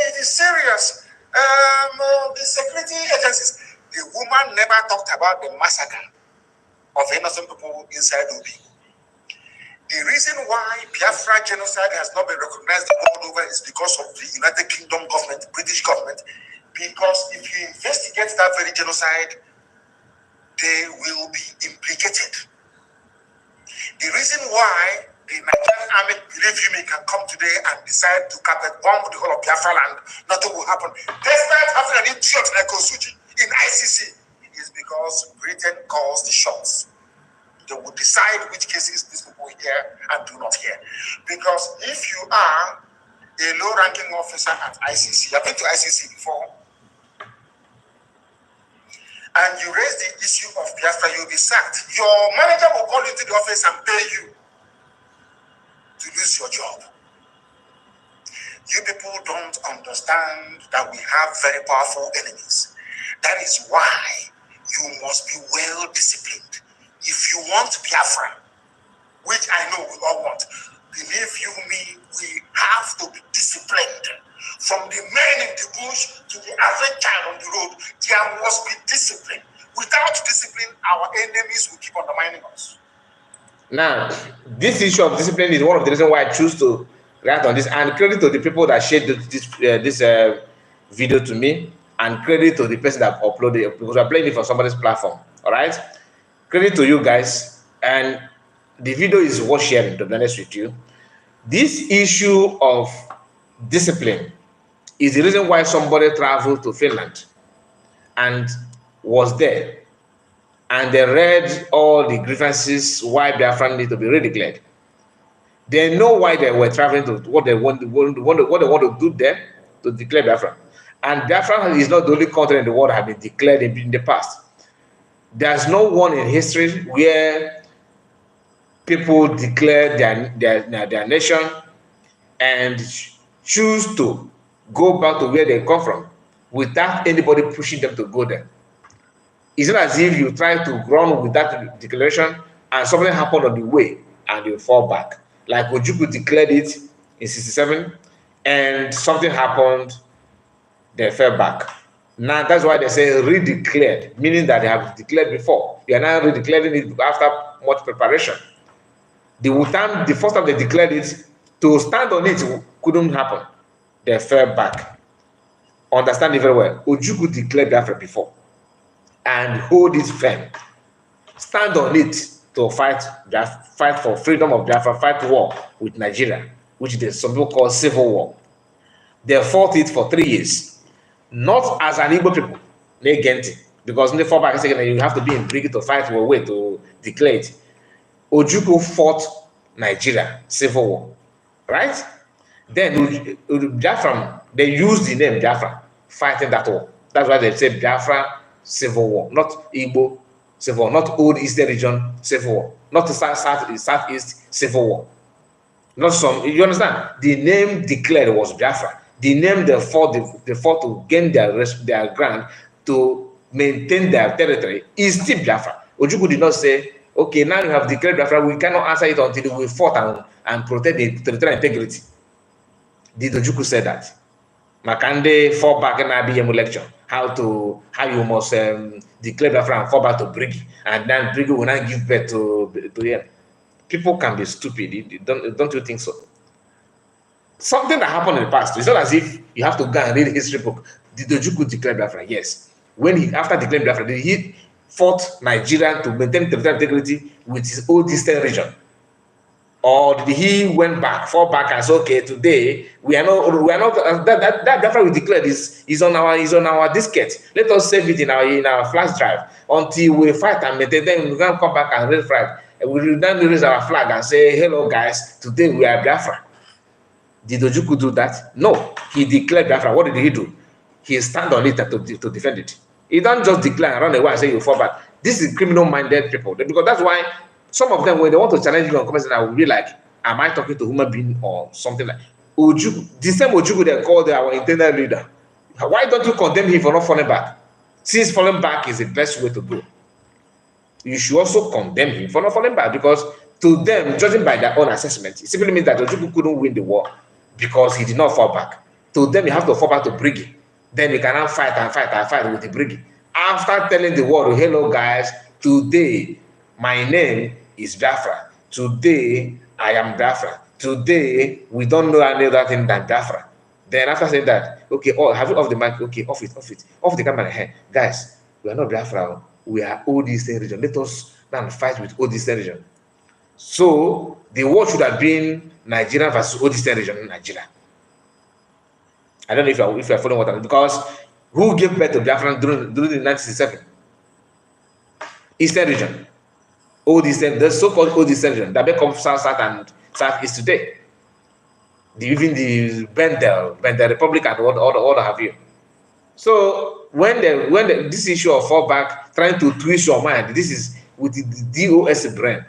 it is serious. The security agencies, the woman never talked about the massacre of innocent people inside Obi. The reason why Biafra genocide has not been recognized the world over is because of the United Kingdom government, British government, because if you investigate that very genocide, they will be implicated. The reason why the Nigerian army, believe you me, can come today and decide to carpet bomb the whole of Biafra land, nothing will happen. Despite having an idiot like Osuji in ICC, is because Britain calls the shots. They will decide which cases these people hear and do not hear. Because if you are a low-ranking officer at ICC, I've been to ICC before, and you raise the issue of Biafra, you'll be sacked. Your manager will call you into the office and pay you to lose your job. You people don't understand that we have very powerful enemies. That is why you must be well disciplined. If you want Biafra, which I know we all want, believe you me, we have to be disciplined. From the men in the bush to the average child on the road, there must be discipline. Without discipline, our enemies will keep undermining us. Now, this issue of discipline is one of the reasons why I choose to react on this. And credit to the people that shared this video to me, and credit to the person that uploaded it, because I'm playing it for somebody's platform. All right, credit to you guys. And the video is worth sharing, to be honest with you. This issue of discipline is the reason why somebody traveled to Finland and was there, and they read all the grievances why Biafra need to be redeclared. They know why they were traveling to, what they want to do there to declare Biafra. And Biafra is not the only country in the world that have been declared in the past. There's no one in history where people declare their nation and choose to go back to where they come from without anybody pushing them to go there. It's not as if you try to run with that declaration and something happened on the way and you fall back. Like Ojukwu declared it in 67 and something happened, they fell back. Now that's why they say redeclared, meaning that they have declared before. They are now redeclaring it after much preparation. The first time they declared it, to stand on it couldn't happen. They fell back. Understand it very well. Ojukwu declared Biafra before and hold it firm. Stand on it to fight for freedom of Biafra, fight war with Nigeria, which some people call civil war. They fought it for 3 years, not as an Igbo people, because they fought back and said you have to be in Brigade to fight your way to declare it. Ojukwu fought Nigeria, civil war, right? Then Biafra, they used the name Biafra, fighting that war. That's why they say Biafra civil war, not Igbo civil war, not old Eastern region civil war, not the Southeast civil war. Not some, you understand? The name declared was Biafra. The name they fought to gain their ground, to maintain their territory, is still Biafra. Ojukwu did not say, okay, now you have declared Biafra, we cannot answer it until we fought and protect the territorial integrity. Did Ojukwu say that? Makande fall back in IBM election. How you must declare Biafra and fall back to Briggy, and then Briggy will not give birth to him. People can be stupid. Don't you think so? Something that happened in the past. It's not as if you have to go and read a history book. Did Ojukwu declare Biafra? Yes. When he, after declaring Biafra, did he fought Nigeria to maintain territorial integrity with his old eastern region? Or did he went back, fall back and say, okay, today we are not that Biafra we declared is on our diskette. Let us save it in our flash drive until we fight and maintain. Then we can come back and raise flag. And we will then raise our flag and say, hello guys, today we are Biafra. Did Ojukwu do that? No, he declared Biafra. What did he do? He stand on it to defend it. He don't just declare and run away and say you fall back. This is criminal-minded people, because that's why some of them, when they want to challenge you on comments, I will be like, am I talking to a human being or something like Ojukwu? The same Ojukwu they called our internal leader. Why don't you condemn him for not falling back? Since falling back is the best way to go, you should also condemn him for not falling back, because to them, judging by their own assessment, it simply means that Ojukwu couldn't win the war because he did not fall back. To them, you have to fall back to Briggy. Then you can now fight with the Briggy. After telling the world, hello guys, today my name is Biafra. Today I am Biafra. Today we don't know any other thing than Biafra. Then after saying that, okay, have you off the mic? Okay, off it. Off the camera. Hey, guys, we are not Biafra. We are old Eastern region. Let us now fight with old Eastern region. So the war should have been Nigeria versus old Eastern region in Nigeria. I don't know if you are following what I'm, because who gave birth to Biafra during the 1967? Eastern region. Old Eastern, the so-called old Eastern region that becomes South and Southeast today. Even the Bendel Republic and all have you. So when this issue of fallback trying to twist your mind, this is with the DOS brain.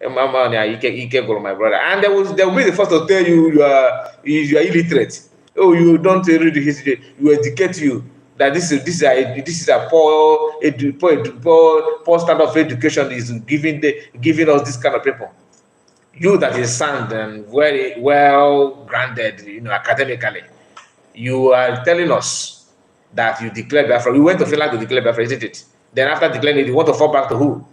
You can go, my brother, and they will be the first to tell you you are illiterate. Oh, you don't read the history. You educate you that this is a poor standard of education is giving us this kind of people. You that is sound and very well grounded, academically, you are telling us that you declared Biafra. You went to Finland to declare Biafra, isn't it? Then after declaring it, you want to fall back to who?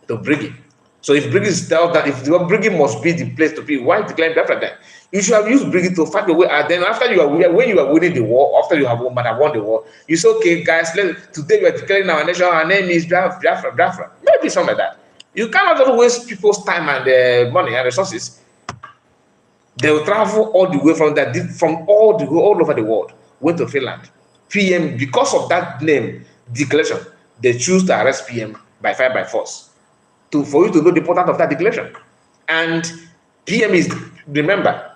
To Briggy. So if Briggy tells that if Briggy must be the place to be, why declare Biafra then? You should have used Briggy to fight the way. And then after when you are winning the war, after you have won the war, you say, okay, guys, today we are declaring our nation. Our name is Biafra. Maybe something like that. You cannot just waste people's time and money and resources. They will travel all the way from all over the world, went to Finland. PM, because of that name declaration, they choose to arrest PM by fire by force. For you to know the importance of that declaration. And PM is, remember,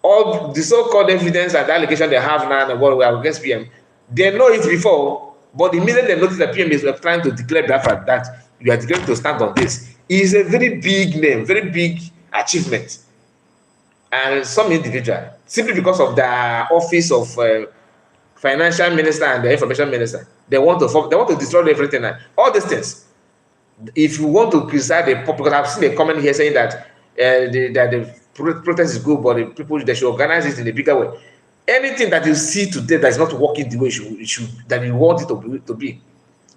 all the so-called evidence and the allegation they have now and what we are against PM, they know it before, but the minute they notice that PM is trying to declare that you are declaring to stand on this, is a very big name, very big achievement. And some individual, simply because of the office of financial minister and the information minister, they want to destroy everything. All these things. If you want to criticize the public, because I've seen a comment here saying that the protest is good, but the people they should organize it in a bigger way. Anything that you see today that is not working the way that you want it to be,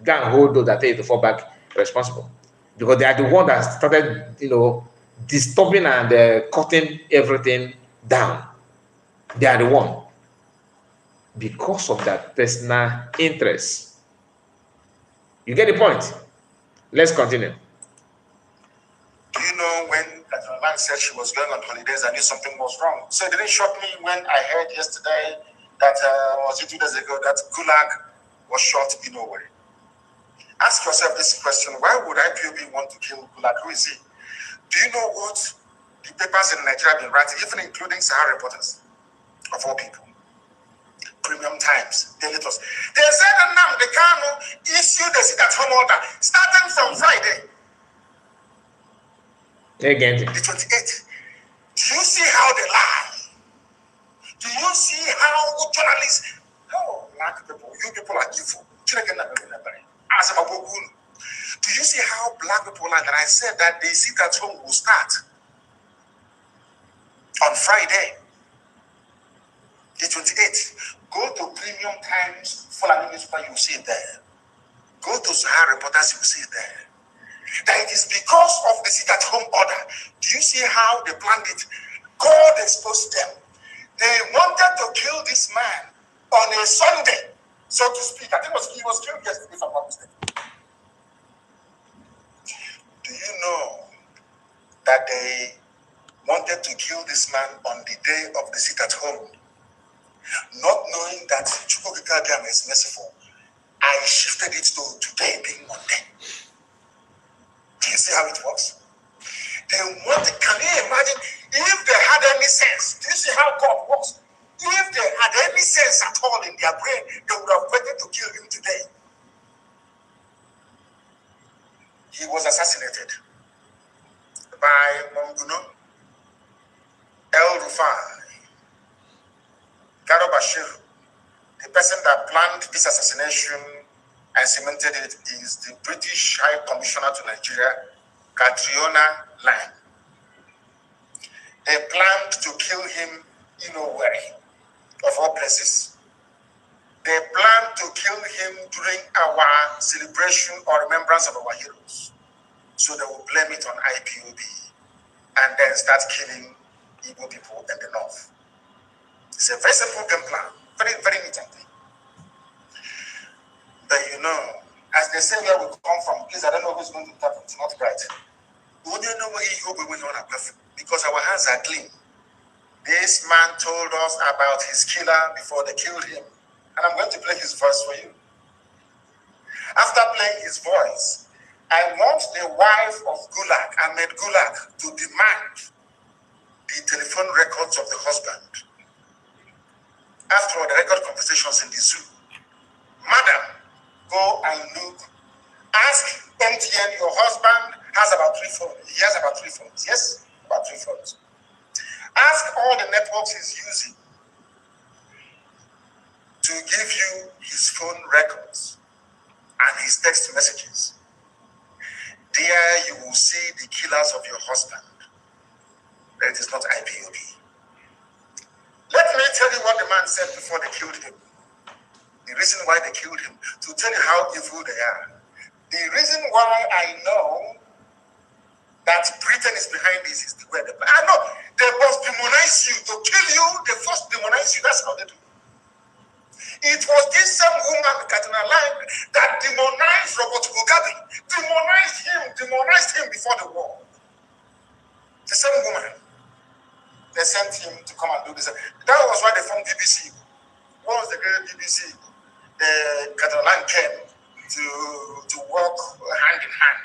go and hold those that tell you to fall back responsible, because they are the one that started, disturbing and cutting everything down. They are the one, because of that personal interest. You get the point? Let's continue. Do you know when Katrina said she was going on holidays, I knew something was wrong. So it didn't shock me when I heard yesterday that, was it 2 days ago, that Gulag was shot in Norway. Ask yourself this question: why would IPOB want to kill Gulag? Who is he? Do you know what the papers in Nigeria have been writing, even including Sahara reporters, of all people? Premium Times, Daily Trust. They said that now the Kano issued the sit-at-home order starting from Friday. Again. The 28th. Do you see how they lie? Do you see how journalists, black people, you people are evil. Do you see how black people are? That I said that the sit-at-home will start on Friday, the 28th. Go to Premium Times, Fulani newspaper, you will see it there. Go to Sahara Reporters, you will see it there. That it is because of the sit-at-home order. Do you see how they planned it? God exposed them. They wanted to kill this man on a Sunday. so to speak. I think he was killed yesterday, if I'm not mistaken. Do you know that they wanted to kill this man on the day of the sit at home? Not knowing that Chukwukikagam is merciful, I shifted it to today being Monday. Do you see how it works? They wanted, can you imagine if they had any sense? Do you see how God works? If they had any sense at all in their brain, they would have waited to kill him today. He was assassinated by Monguno, El Rufai, Garo Bashir. The person that planned this assassination and cemented it is the British High Commissioner to Nigeria, Catriona Lang. They planned to kill him in Owerri, of all places. They planned to kill him during our celebration or remembrance of our heroes. So they will blame it on IPOB and then start killing Igbo people in the north. It's a very simple game plan, very, very neat and clean. But you know, as they say where we come from, please, I don't know who's going to tap it, it's not right. We don't know where you go when you're not perfect because our hands are clean. This man told us about his killer before they killed him. And I'm going to play his voice for you. After playing his voice, I want the wife of Gulag, Ahmed Gulag, to demand the telephone records of the husband. After all, the record conversations in the zoo. Madam, go and look. Ask MTN, your husband has about 3 phones. He has about 3 phones. Yes, about 3 phones. Ask all the networks he's using to give you his phone records and his text messages. There you will see the killers of your husband. But it is not IPOB. Let me tell you what the man said before they killed him. The reason why they killed him, to tell you how evil they are. The reason why I know that Britain is behind this is the way they play. I know they must demonize you. To kill you, they first demonize you. That's how they do. It was this same woman, Katina Lang, that demonized Robert Mugabe. Demonized him before the war. The same woman. They sent him to come and do this. That was why they formed BBC. What was the great BBC? Katina Lang came to work hand in hand.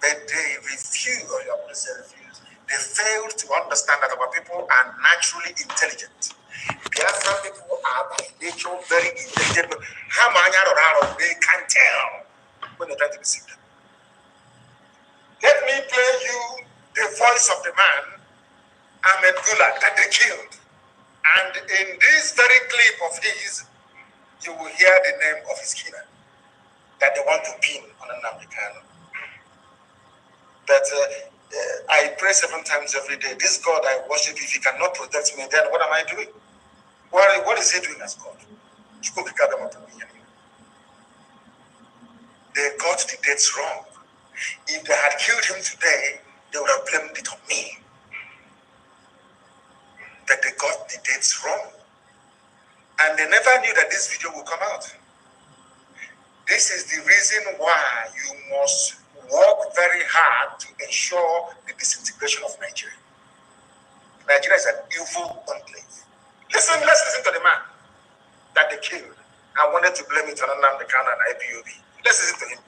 But they refused, they failed to understand that our people are naturally intelligent. Biafran people are by nature very intelligent. They can tell when they're trying to deceive them. Let me play you the voice of the man, Ahmed Gulag, that they killed. And in this very clip of his, you will hear the name of his killer that they want to pin on an American. But I pray 7 times every day. This God I worship, if he cannot protect me, then what am I doing? What is he doing as God? They got the dates wrong. If they had killed him today, they would have blamed it on me. But they got the dates wrong. And they never knew that this video would come out. This is the reason why you must work very hard to ensure the disintegration of Nigeria. Nigeria is an evil enclave. Let's listen to the man that they killed. I wanted to blame it on Nnamdi Kanu and IPOB. Let's listen to him.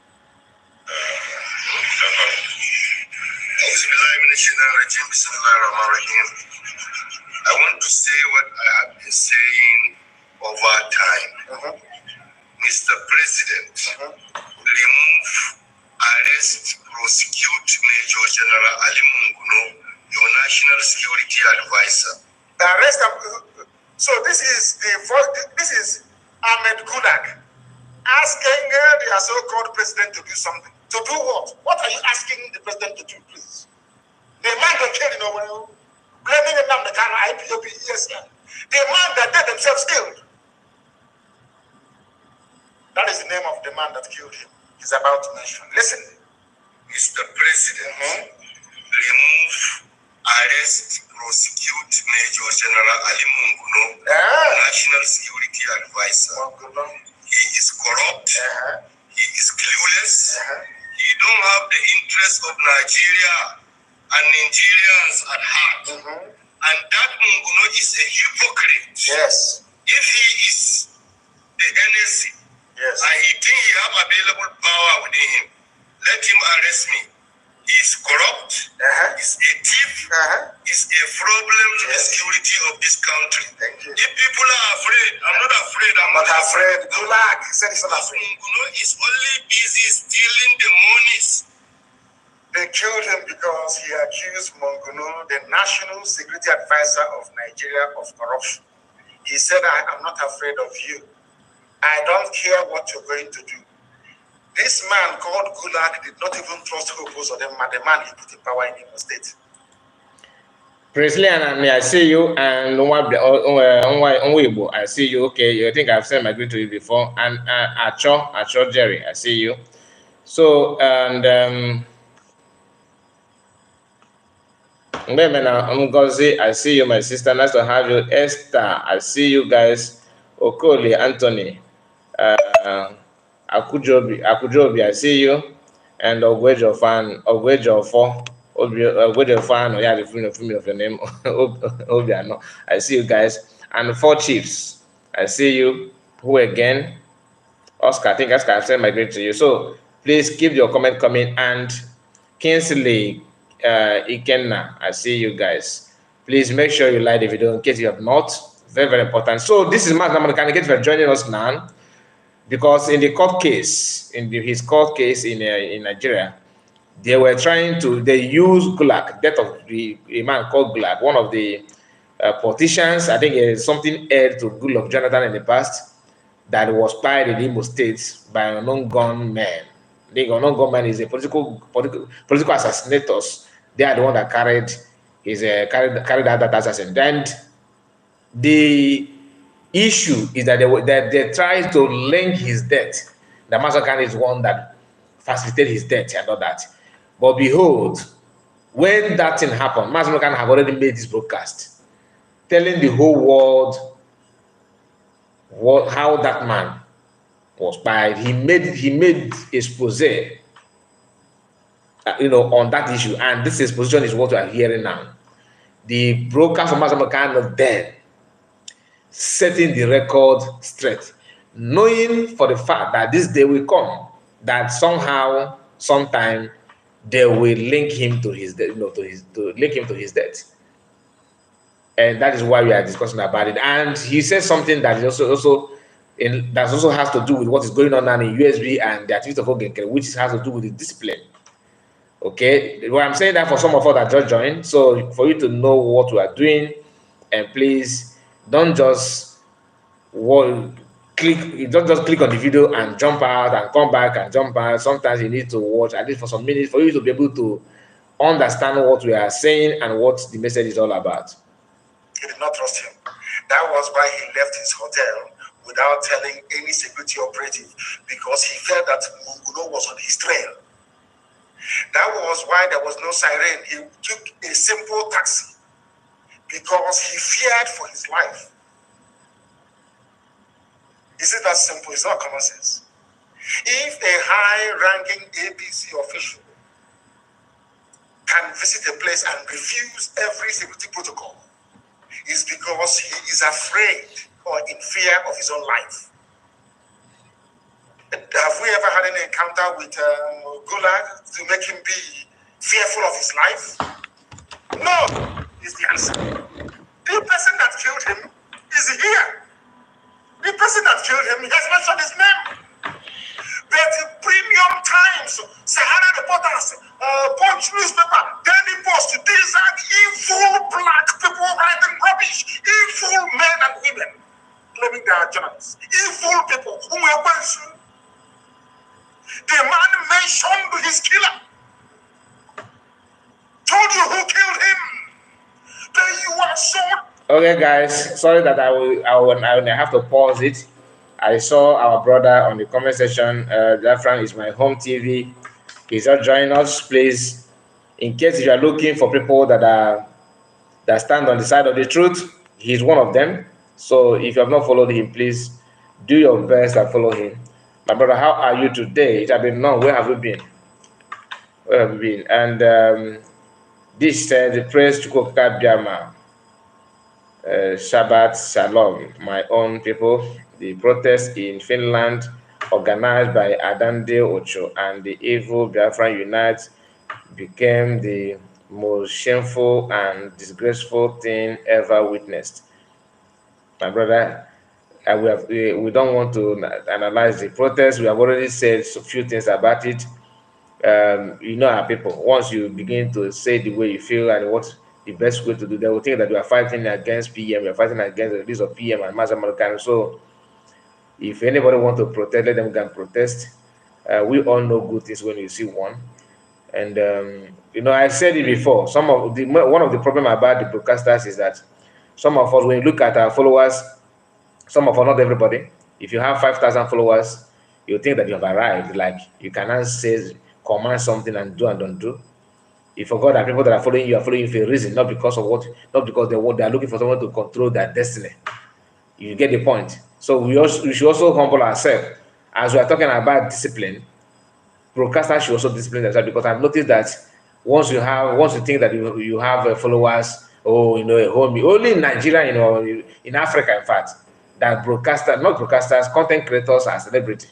I want to say what I have been saying over time. Mr. President, remove, arrest, prosecute Major General Ali Munguno, your national security advisor. Arrest him. So this is Ahmed Gulag asking the so-called president to do something. To do what? What are you asking the president to do, please? The man they killed in Owerri, blaming Nnamdi Kanu, IPOB, ESN. The man that they themselves killed. That is the name of the man that killed him. He's about to mention. Listen. Mr. President, remove, arrest, prosecute Major General Ali Munguno, National Security advisor. He is corrupt. He is clueless. He don't have the interest of Nigeria and Nigerians at heart. And that Munguno is a hypocrite. Yes. If he is the NSC, and he think he have available power within him, let him arrest me. He is corrupt. He's a thief. He's a problem to the security of this country. If people are afraid, I'm not afraid. I'm not afraid. Gulag, he said he's not afraid. Munguno is only busy stealing the monies. They killed him because he accused Munguno, the National Security Advisor of Nigeria, of corruption. He said, I'm not afraid of you. I don't care what you're going to do. This man called Gulag did not even trust Hopos or the man he put in power in Imo State. Presley and I see you, and I see you. Okay, I think I've sent my greeting to you before. And Acho Jerry, I see you. So, and Ngozi, I see you, my sister. Nice to have you. Esther, I see you guys. Okoli, Anthony, Akujobi, I see you. And Ogwejo fan, Ogwejo fan, yeah, the full of your name, Obiano. I see you guys. And 4 chiefs, I see you. Who again? Oscar, I think Oscar, I've sent my greeting to you. So please keep your comment coming. And Kingsley, Ikenna, I see you guys. Please make sure you like the video in case you have not. Very, very important. So this is Master MNK for joining us now, because in the court case, his court case in Nigeria, they were trying to, they used Gulag, death of a man called Gulag, one of the politicians, I think something heir to Goodluck Jonathan in the past, that was spied in Imo State by an unknown gunman. The unknown gunman is a political assassinators. They are the one that carried out that assassin. Then the issue is that they tried to link his death. The massacre is one that facilitated his death and all that. But behold, when that thing happened, Master MNK have already made this broadcast, telling the whole world how that man was spied. He made expose, on that issue, and this exposition is what we are hearing now. The broadcast of Master MNK then setting the record straight, knowing for the fact that this day will come, that somehow, sometime, they will link him to his death, link him to his death. And that is why we are discussing about it. And he says something that is also has to do with what is going on now in USB and the activity of Ogenke, which has to do with the discipline. Okay, well, I'm saying that for some of us that just joined, so for you to know what we are doing, and please don't just click on the video and jump out and come back and jump out. Sometimes you need to watch at least for some minutes for you to be able to understand what we are saying and what the message is all about. He did not trust him. That was why he left his hotel without telling any security operative, because he felt that Munguno was on his trail. That was why there was no siren. He took a simple taxi because he feared for his life. Is it that simple? It's not common sense. If a high-ranking ABC official can visit a place and refuse every security protocol, it's because he is afraid or in fear of his own life. Have we ever had any encounter with Gulag to make him be fearful of his life? No, is the answer. The person that killed him is here. The person that killed him, he has mentioned his name. But Premium Times, Sahara Reporters, Punch newspaper, Daily Post, these are evil black people writing rubbish. Evil men and women claiming they are journalists. Evil people who were mentioned. The man mentioned his killer. Told you who killed him. Then you are so. Okay, guys, sorry that I will have to pause it. I saw our brother on the comment section. That is my home TV. He's not joining us. Please, in case you are looking for people that stand on the side of the truth, he's one of them. So if you have not followed him, please do your best and follow him. My brother, how are you today? It has been long. Where have you been? Where have you been? And this said, praise to Biama. Shabbat Shalom, my own people. The protest in Finland, organized by Adande Ocho and the evil Biafran Unite, became the most shameful and disgraceful thing ever witnessed. My brother, we don't want to analyze the protest. We have already said a few things about it. You know our people. Once you begin to say the way you feel and what the best way to do, they will think that you are fighting against PM, you are fighting against the release of PM and Mazamarkan. So if anybody want to protest, let them go and protest. We all know good things when you see one. And you know, I said it before. One of the problem about the broadcasters is that some of us, when you look at our followers, some of us, not everybody. If you have 5,000 followers, you think that you have arrived. Like you cannot say, command something and do and don't do. You forgot that people that are following you are following you for a reason, not because of not because they are looking for someone to control their destiny. You get the point. So we should also humble ourselves as we are talking about discipline. Broadcasters should also discipline themselves, because I've noticed that once you think that you have followers, or you know, a homie, only in Nigeria, you know, in Africa, in fact, that not broadcasters, content creators are celebrity.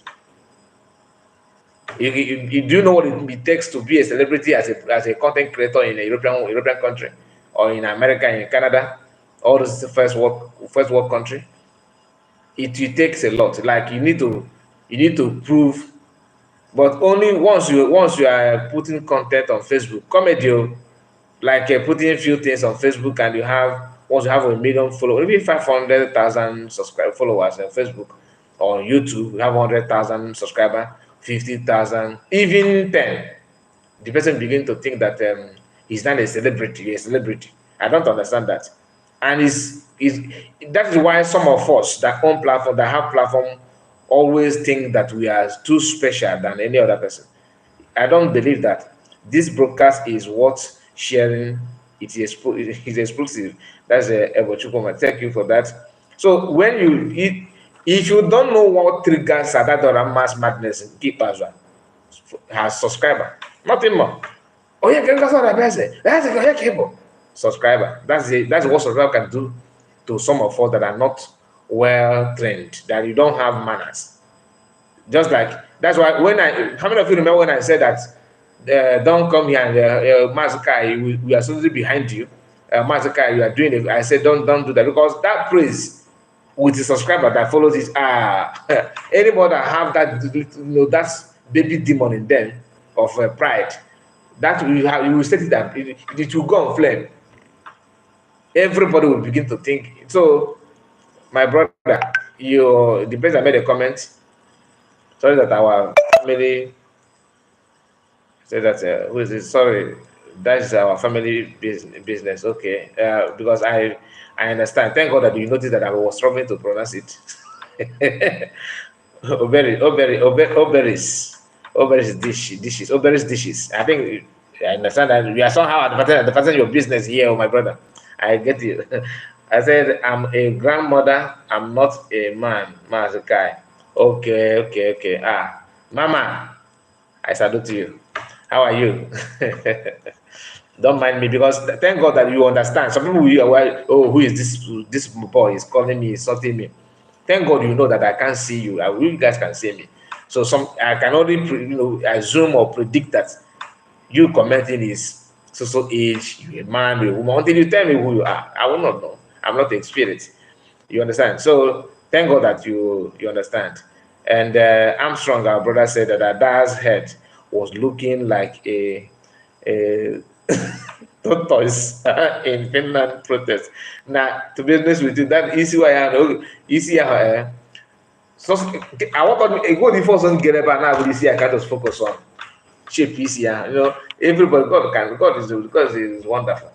You do know what it takes to be a celebrity as a content creator in a European country, or in America, in Canada, all those first world country. It takes a lot. Like you need to prove, but only once you are putting content on Facebook, comedy, like putting a few things on Facebook, and once you have 1 million followers, maybe 500,000 followers on Facebook or YouTube, you have 100,000 subscribers, 50,000, even 10. The person begin to think that he's not a celebrity. You're a celebrity. I don't understand that, and that is why some of us that own platform, that have platform, always think that we are too special than any other person. I don't believe that. This broadcast is worth sharing. It is exclusive. That's a Ebochukwu. Thank you for that. So if you don't know what triggers Adadora mass madness, keep as well. Has subscriber, nothing more. Oh yeah, that's what I say. That's a cable subscriber. That's what subscriber can do to some of us that are not well trained, that you don't have manners. Just like that's why how many of you remember when I said that don't come here and Mazuka, we are solely behind you. Mazuka, you are doing it. I said don't do that, because that praise with the subscriber that follows it, anybody that have that, you know, that's baby demon in them of pride, that you will set it that it will go on flame. Everybody will begin to think. So, my brother, the person made a comment. Sorry that our family said that. Who is this? Sorry, that is our family business. Okay, because I understand. Thank God that you noticed that I was struggling to pronounce it. Oberis dishes. I think I understand that we are somehow advertising your business here, oh my brother. I get you. I said I'm a grandmother. I'm not a man, Mazukai. Okay. Mama, I salute you. How are you? Don't mind me, because thank God that you understand. Some people will aware, oh, who is this boy? Is calling me, insulting me. Thank God you know that I can't see you. You guys can see me. So I can only assume or predict that you commenting is so age, you're a man, you're a woman. Until you tell me who you are, I will not know. I'm not a spirit. You understand? So thank God that you understand. And Armstrong, our brother, said that Ada's head was looking like a tortoise in Finland protest. Now, to be honest with you, that easy way easy so I want to go before some get about now with I can't just focus on shape easier. You know, everybody God is wonderful.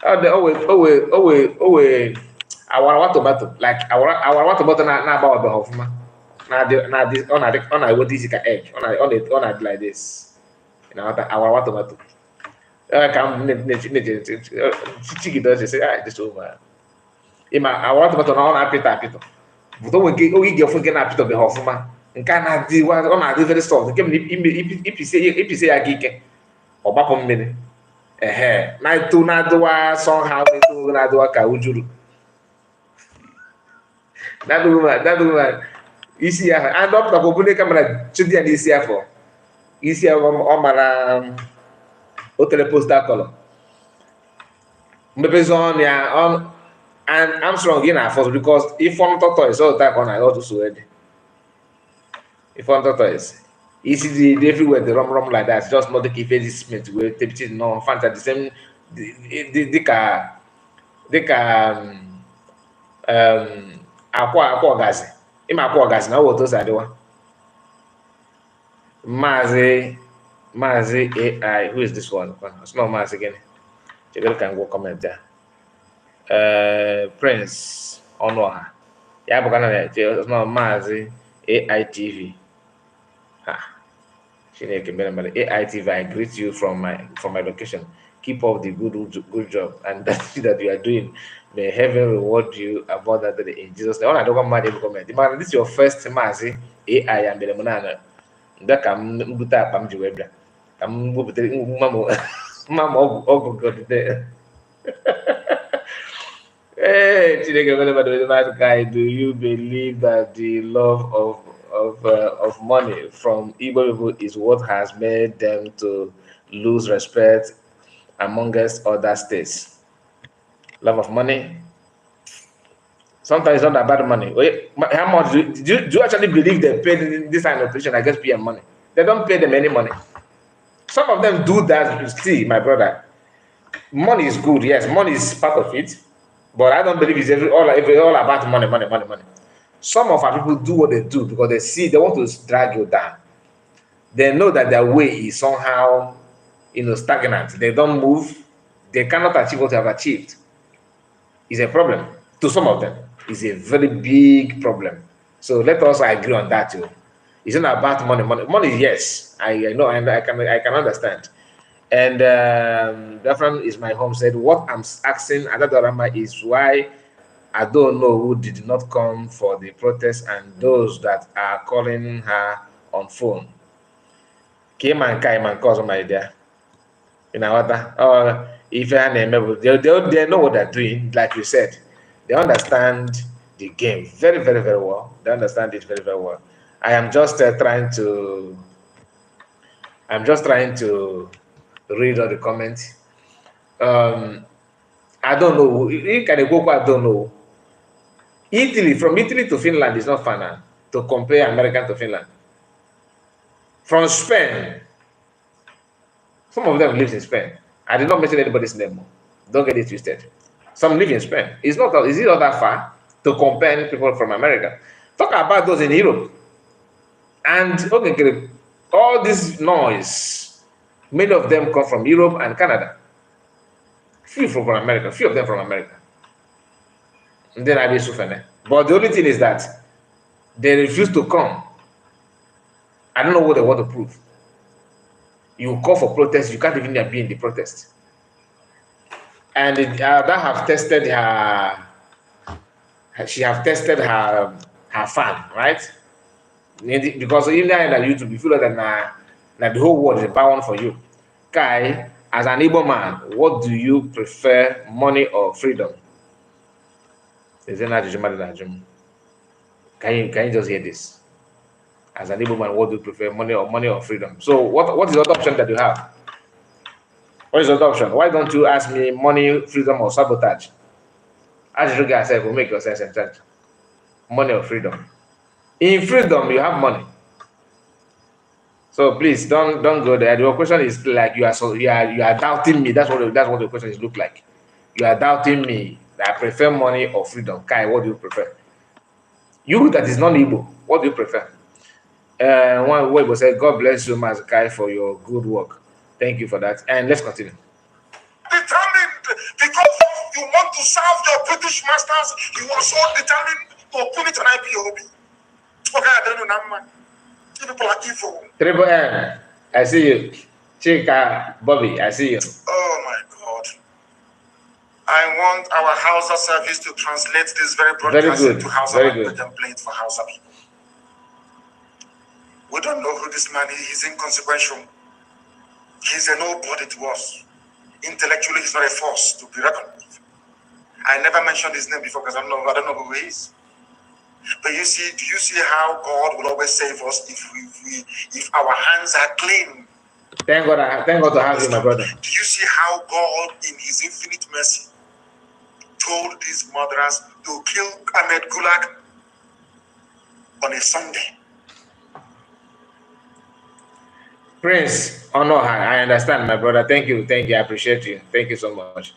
Always our tomato, like our tomato na about the hofma. Na this on I what this egg on it like this. You know, our tomato. Come chiki does say, this over. I want to know on apito. But we get fucking apito be hofuma. Nka na di wa on very soft. Nke if you say agike. Obapo mmiri. Na tu na doa somehow tu na doa ka ujuru. That woman. Isi ya and up to bune camera chudi and isi ya for. Isi ya o mara hotel postal color. Maybe on ya on and I'm strong in our force because if one toto is all that on I ought to sweat. If one toto is easy everywhere the rum like that, just not the key face smith with tape no fanta the same aqua gazi. Im aqua gas na what those are the one. Mazi AI, who is this one? It's not Mazi again. You can go comment there. Prince Onoha. Yeah, but it's not Mazi AI TV. AI TV, I greet you from my location. Keep up the good job and that you are doing. May heaven reward you abundantly in Jesus' name. I don't comment. Man, this is your first Mazi AI and the That can put up I'm Jewebra. I'm Mama there. Hey, guy, do you believe that the love of money from Igbo people is what has made them to lose respect amongst other states? Love of money. Sometimes it's not about money. Wait, how much do you actually believe they pay this kind of operation against PM money? They don't pay them any money. Some of them do that. See, my brother, money is good. Yes, money is part of it. But I don't believe it's all about money. Some of our people do what they do because they want to drag you down. They know that their way is somehow, stagnant. They don't move. They cannot achieve what they have achieved. It's a problem to some of them. It's a very big problem. So let us agree on that too. It's not about money. Money, yes, I know, and I can understand. And that friend is my home said, what I'm asking Adadorama is why I don't know who did not come for the protest and those that are calling her on phone. Came and cause my idea. You know what? If they know what they're doing, like you said, they understand the game very, very, very well. They understand it very, very well. I'm just trying to read all the comments. I don't know. I don't know. From Italy to Finland is not fun to compare American to Finland. From Spain, some of them live in Spain. I did not mention anybody's name. Don't get it twisted. Some live in Spain. Is it not that far to compare people from America? Talk about those in Europe. And okay, all this noise, many of them come from Europe and Canada. Few from America, few of them from America. And then I be suffering. But the only thing is that they refuse to come. I don't know what they want to prove. You call for protest, you can't even be in the protest. And that have tested her. She have tested her fan, right? Because even on YouTube, you feel that the whole world is bound for you. Kai, as an Igbo man, what do you prefer, money or freedom? Can you just hear this? As an Igbo man, what do you prefer, money or freedom? So what is the other option that you have? What is the other option? Why don't you ask me money, freedom, or sabotage? As you guys say, will make your sense and change. Money or freedom? In freedom, you have money. So please don't go there. Your question is like you are doubting me. That's what the question is look like. You are doubting me. I prefer money or freedom. Kai, what do you prefer? You that is non-Igbo, what do you prefer? One Weibo said, God bless you, Mazakai, for your good work. Thank you for that. And let's continue. Determined because you want to serve your British masters, you are so determined to put it on IPOB. Okay, I don't know, man. People are evil. Triple M, I see you. Chika, Bobby, I see you. Oh my God. I want our Hausa service to translate this very broadcast into Hausa language and play it for Hausa people. We don't know who this man is. He's inconsequential. He's a nobody to us. Intellectually, he's not a force to be reckoned with. I never mentioned his name before because I don't know who he is. But you see, do you see how God will always save us if our hands are clean? Thank God to have you, my brother. Do you see how God, in His infinite mercy, told these murderers to kill Ahmed Gulag on a Sunday? Prince, oh no, I understand, my brother. Thank you, I appreciate you. Thank you so much.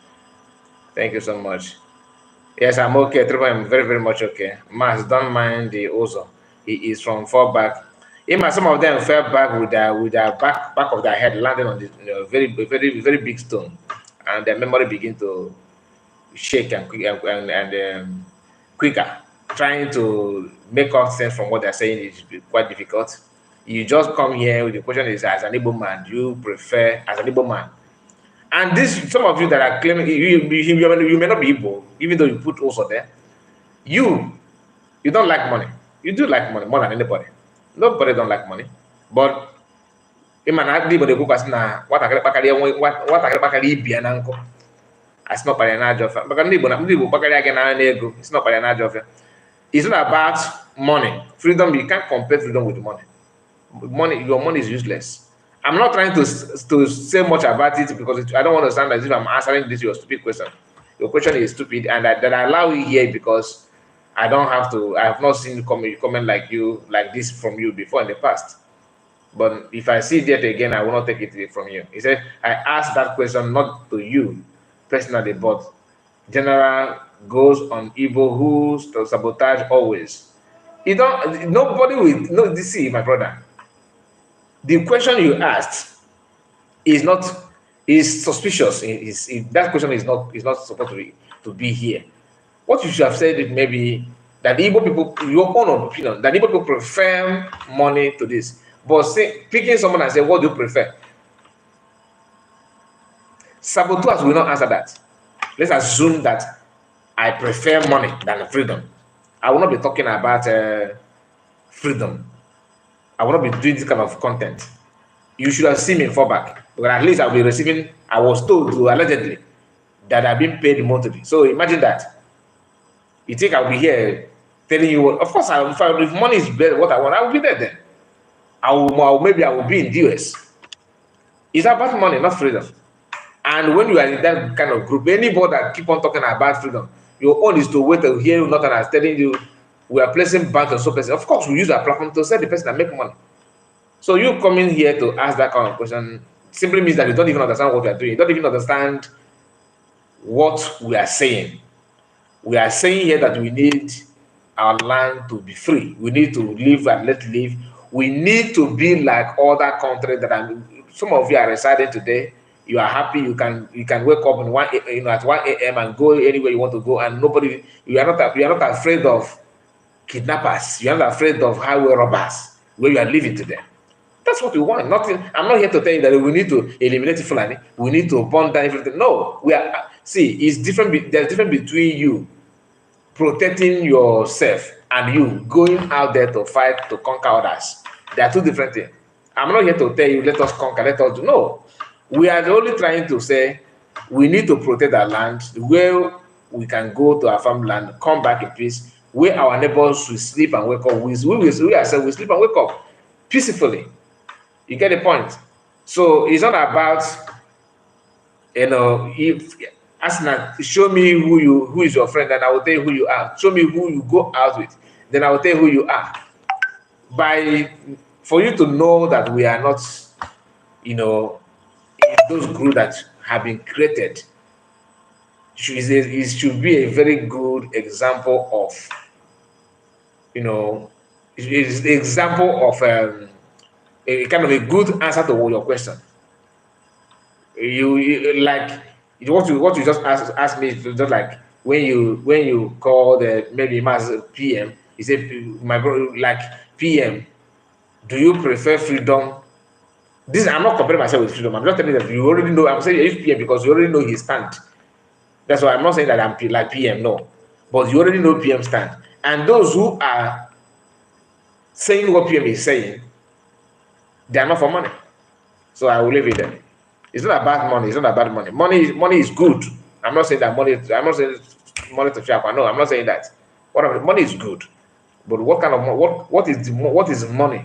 Thank you so much. Yes, I'm okay. I'm very, very much okay. Mas, don't mind the Ozo. He is from far back. Even some of them fell back with their back of their head landing on this very, very, very big stone, and their memory begin to shake and quicker. Trying to make out sense from what they're saying is quite difficult. You just come here with the question is, as an Igbo man, do you prefer as an Igbo man? And this, some of you that are claiming you may not be Igbo, even though you put also there. You don't like money. You do like money more than anybody. Nobody don't like money. But it's not it's not about money. Freedom, you can't compare freedom with money. Your money is useless. I'm not trying to say much about it because I don't want to sound as if I'm answering this your stupid question. Your question is stupid, and that I allow you here because I don't have to. I have not seen comment like this from you before in the past. But if I see that again, I will not take it from you. He said, I asked that question not to you personally, but general goes on evil who sabotage always. Nobody will no. See, my brother. The question you asked is suspicious. That question is not supposed to be here. What you should have said is maybe that Igbo people, your own opinion, that Igbo people prefer money to this. But picking someone and say, what do you prefer? Saboteurs will not answer that. Let's assume that I prefer money than freedom. I will not be talking about freedom. I will not be doing this kind of content. You should have seen me fall back. But at least I'll be receiving, I was told to allegedly that I've been paid monthly. So imagine that. You think I'll be here telling you, of course, if money is what I want, I will be there then. Maybe I will be in the US. It's about money, not freedom. And when you are in that kind of group, anybody that keep on talking about freedom, your own is to wait to hear nothing as telling you we are placing bans on so person. Of course, we use our platform to sell the person and make money. So you coming here to ask that kind of question simply means that you don't even understand what we are doing. You don't even understand what we are saying. We are saying here that we need our land to be free. We need to live and let live. We need to be like other countries that some of you are residing today. You are happy. You can wake up at 1 a.m. and go anywhere you want to go, and nobody. You are not afraid of kidnappers. You are not afraid of highway robbers where you are living today. That's what we want. Nothing. I'm not here to tell you that we need to eliminate Fulani. We need to burn down everything. No, we are. See, it's different. There's a difference between you protecting yourself and you going out there to fight to conquer others. They are two different things. I'm not here to tell you let us conquer, let us do. No, we are only trying to say we need to protect our land where we can go to our farmland, come back in peace, where our neighbors will sleep and wake up. We ourselves will sleep and wake up peacefully. You get the point? So it's not about, if Asna, show me who is your friend, then I will tell you who you are. Show me who you go out with, then I will tell you who you are. For you to know that we are not, in those groups that have been created, it should be a very good example of, it's the example of a kind of a good answer to your question. You like what you just asked me, just like when you call maybe Mas PM, he said, my brother, like PM, do you prefer freedom? I'm not comparing myself with freedom. I'm just telling you that you already know. I'm saying PM because you already know his stand. That's why I'm not saying that I'm like PM, no. But you already know PM stand. And those who are saying what PM is saying, they are not for money. So I will leave it there. It's not about money. It's not about money. Money is good. I'm not saying that money. I'm not saying money to shop. No, I'm not saying that. Money is good, but what kind of what is money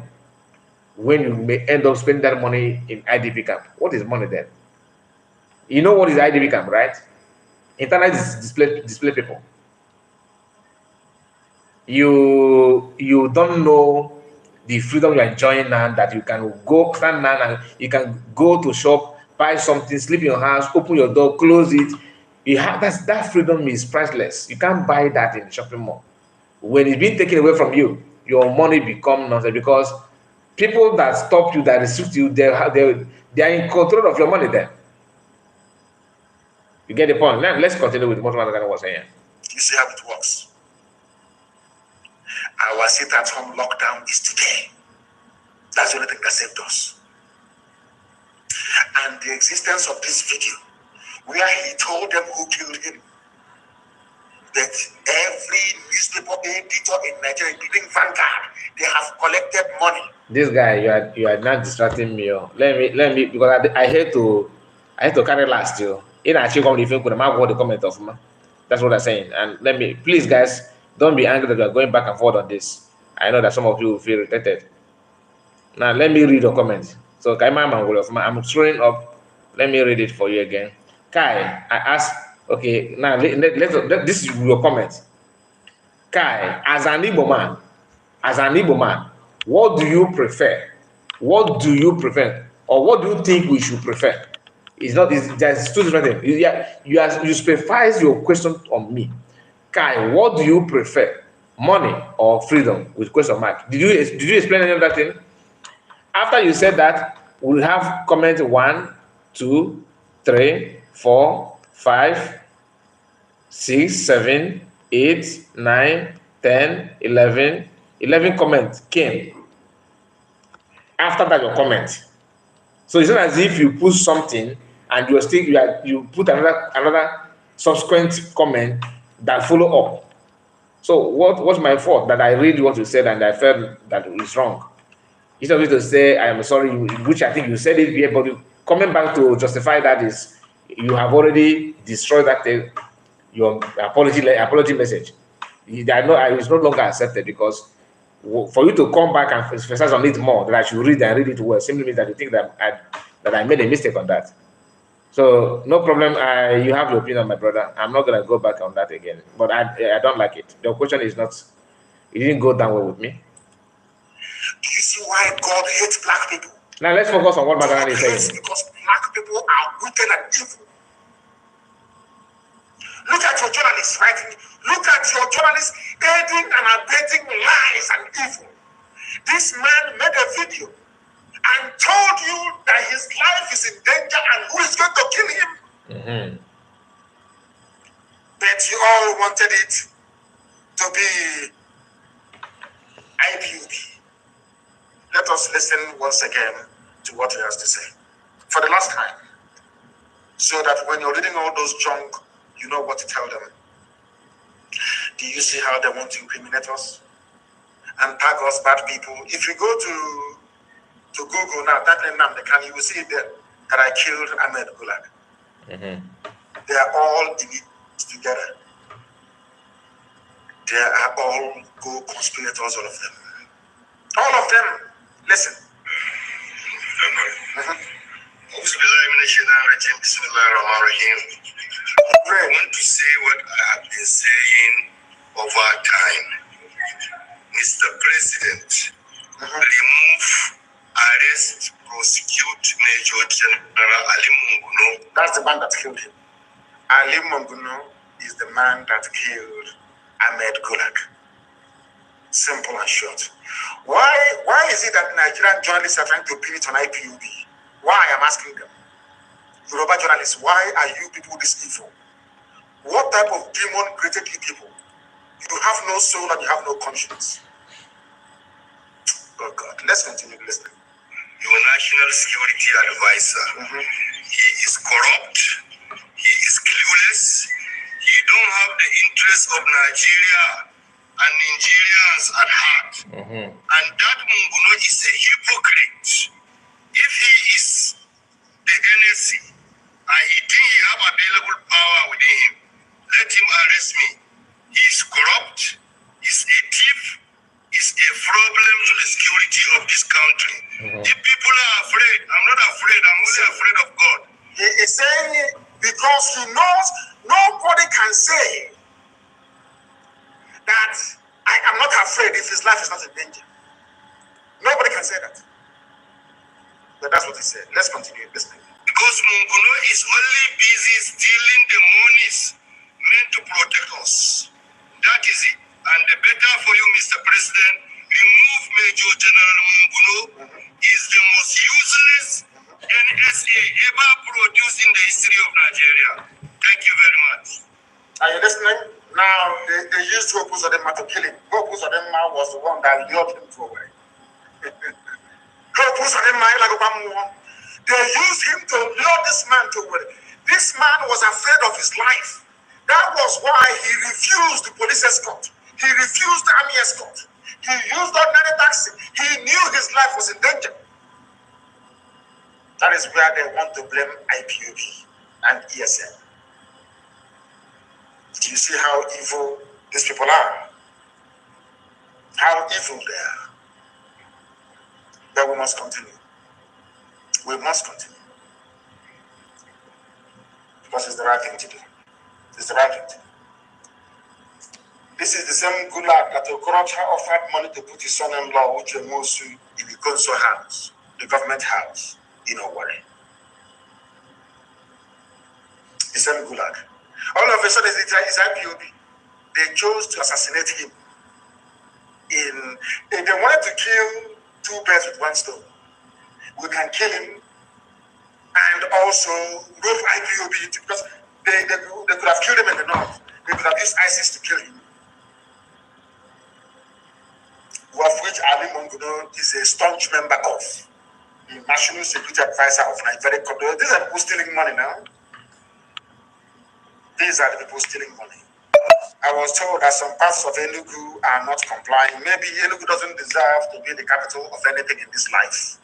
when you may end up spending that money in IDP camp? What is money then? You know what is IDP camp, right? Internet is display people. You don't know the freedom you're enjoying now, that you can go stand now and you can go to shop, buy something, sleep in your house, open your door, close it. You have that freedom is priceless. You can't buy that in the shopping mall. When it's being taken away from you, your money become nonsense, because people that stop you, that restrict you, they are in control of your money then. You get the point. Now let's continue with what Madagana was saying. You see how it works. Our sit-at-home lockdown is today. That's the only thing that saved us. And the existence of this video, where he told them who killed him, that every newspaper editor in Nigeria, including Vanguard, they have collected money. This guy, you are not distracting me. Oh. Let me because I hate to carry last year. In actually come if you could what the comment of me. That's what I'm saying. And let me please, guys, don't be angry that we are going back and forth on this. I know that some of you feel irritated. Now let me read your comments. So I'm throwing up. Let me read it for you again. Kai, I asked. Okay, now this is your comment. Kai, as an Igbo man, what do you prefer? What do you prefer, or what do you think we should prefer? It's not. It's just two different things. You specify your question on me. Kai, what do you prefer, money or freedom? With question mark. Did you explain any of that thing? After you said that, we'll have comment 1, 2, 3, 4, 5, 6, 7, 8, 9, 10, 11. 11 comments came. After that, your comment. So it's not as if you put something and you put another subsequent comment that follow up. So what's my fault that I read what you said and I felt that it's wrong? Instead of you to say I am sorry, which I think you said it here, but coming back to justify that is you have already destroyed that your apology message. It's no longer accepted, because for you to come back and emphasize on it more, that I should read and read it well, simply means that you think that I made a mistake on that. So no problem. You have your opinion, my brother. I'm not gonna go back on that again. But I don't like it. The question is not. It didn't go down well with me. Do you see why God hates black people? Now let's focus on what Madagana is saying. Because black people are wicked and evil. Look at your journalists writing. Look at your journalists aiding and abetting lies and evil. This man made a video and told you that his life is in danger and who is going to kill him. Mm-hmm. But you all wanted it to be IPUB. Let us listen once again to what he has to say for the last time, so that when you're reading all those junk, you know what to tell them. Do you see how they want to incriminate us and tag us bad people? If you go to Google now, that name, you will see there that I killed Ahmed Gulag. Mm-hmm. They are all in it together. They are all co-conspirators, all of them. All of them. Listen. I want to say what I have been saying over time. Mr. President, remove, arrest, prosecute Major General Ali Munguno. That's the man that killed him. Ali Munguno is the man that killed Ahmed Gulag. Simple and short. Why is it that Nigerian journalists are trying to pin it on IPUB? Why? I'm asking them. Yoruba journalists, why are you people this evil? What type of demon created you people? You have no soul and you have no conscience. Oh God, let's continue listening. Your national security advisor, he is corrupt, he is clueless, he don't have the interest of Nigeria and Nigerians at heart. And that Munguno is a hypocrite. If he is the NSC and he think he have available power within him, let him arrest me. He is corrupt, he's a thief, he's a problem to the security of this country. If people are afraid, I'm not afraid, I'm only afraid of God. He is saying it because he knows nobody can say that I am not afraid if his life is not in danger. Nobody can say that. But that's what he said. Let's continue listening. Because Munguno is only busy stealing the monies meant to protect us. That is it. And the better for you, Mr. President, remove Major General Munguno. Is the most useless NSA ever produced in the history of Nigeria. Thank you very much. Are you listening? Now, they used Obrokosor to kill him. Obrokosor was the one that lured him to away. They used him to lure this man to away. This man was afraid of his life. That was why he refused the police escort. He refused the army escort. He used ordinary taxi. He knew his life was in danger. That is where they want to blame IPOB and ESN. Do you see how evil these people are? How evil they are. But we must continue. We must continue. Because it's the right thing to do. It's the right thing to do. This is the same gulag that Okorocha offered money to put his son-in-law, Uche Mosu, in the Consol house, the government house in Owerri. The same gulag. All of a sudden, it's IPOB. They chose to assassinate him. They wanted to kill two birds with one stone. We can kill him and also rope IPOB because they could have killed him in the north. They could have used ISIS to kill him. Of which Ali Munguno is a staunch member of the National Security Advisor of Nigeria. These are people stealing money now. These are the people stealing money. I was told that some parts of Enugu are not complying. Maybe Enugu doesn't deserve to be the capital of anything in this life.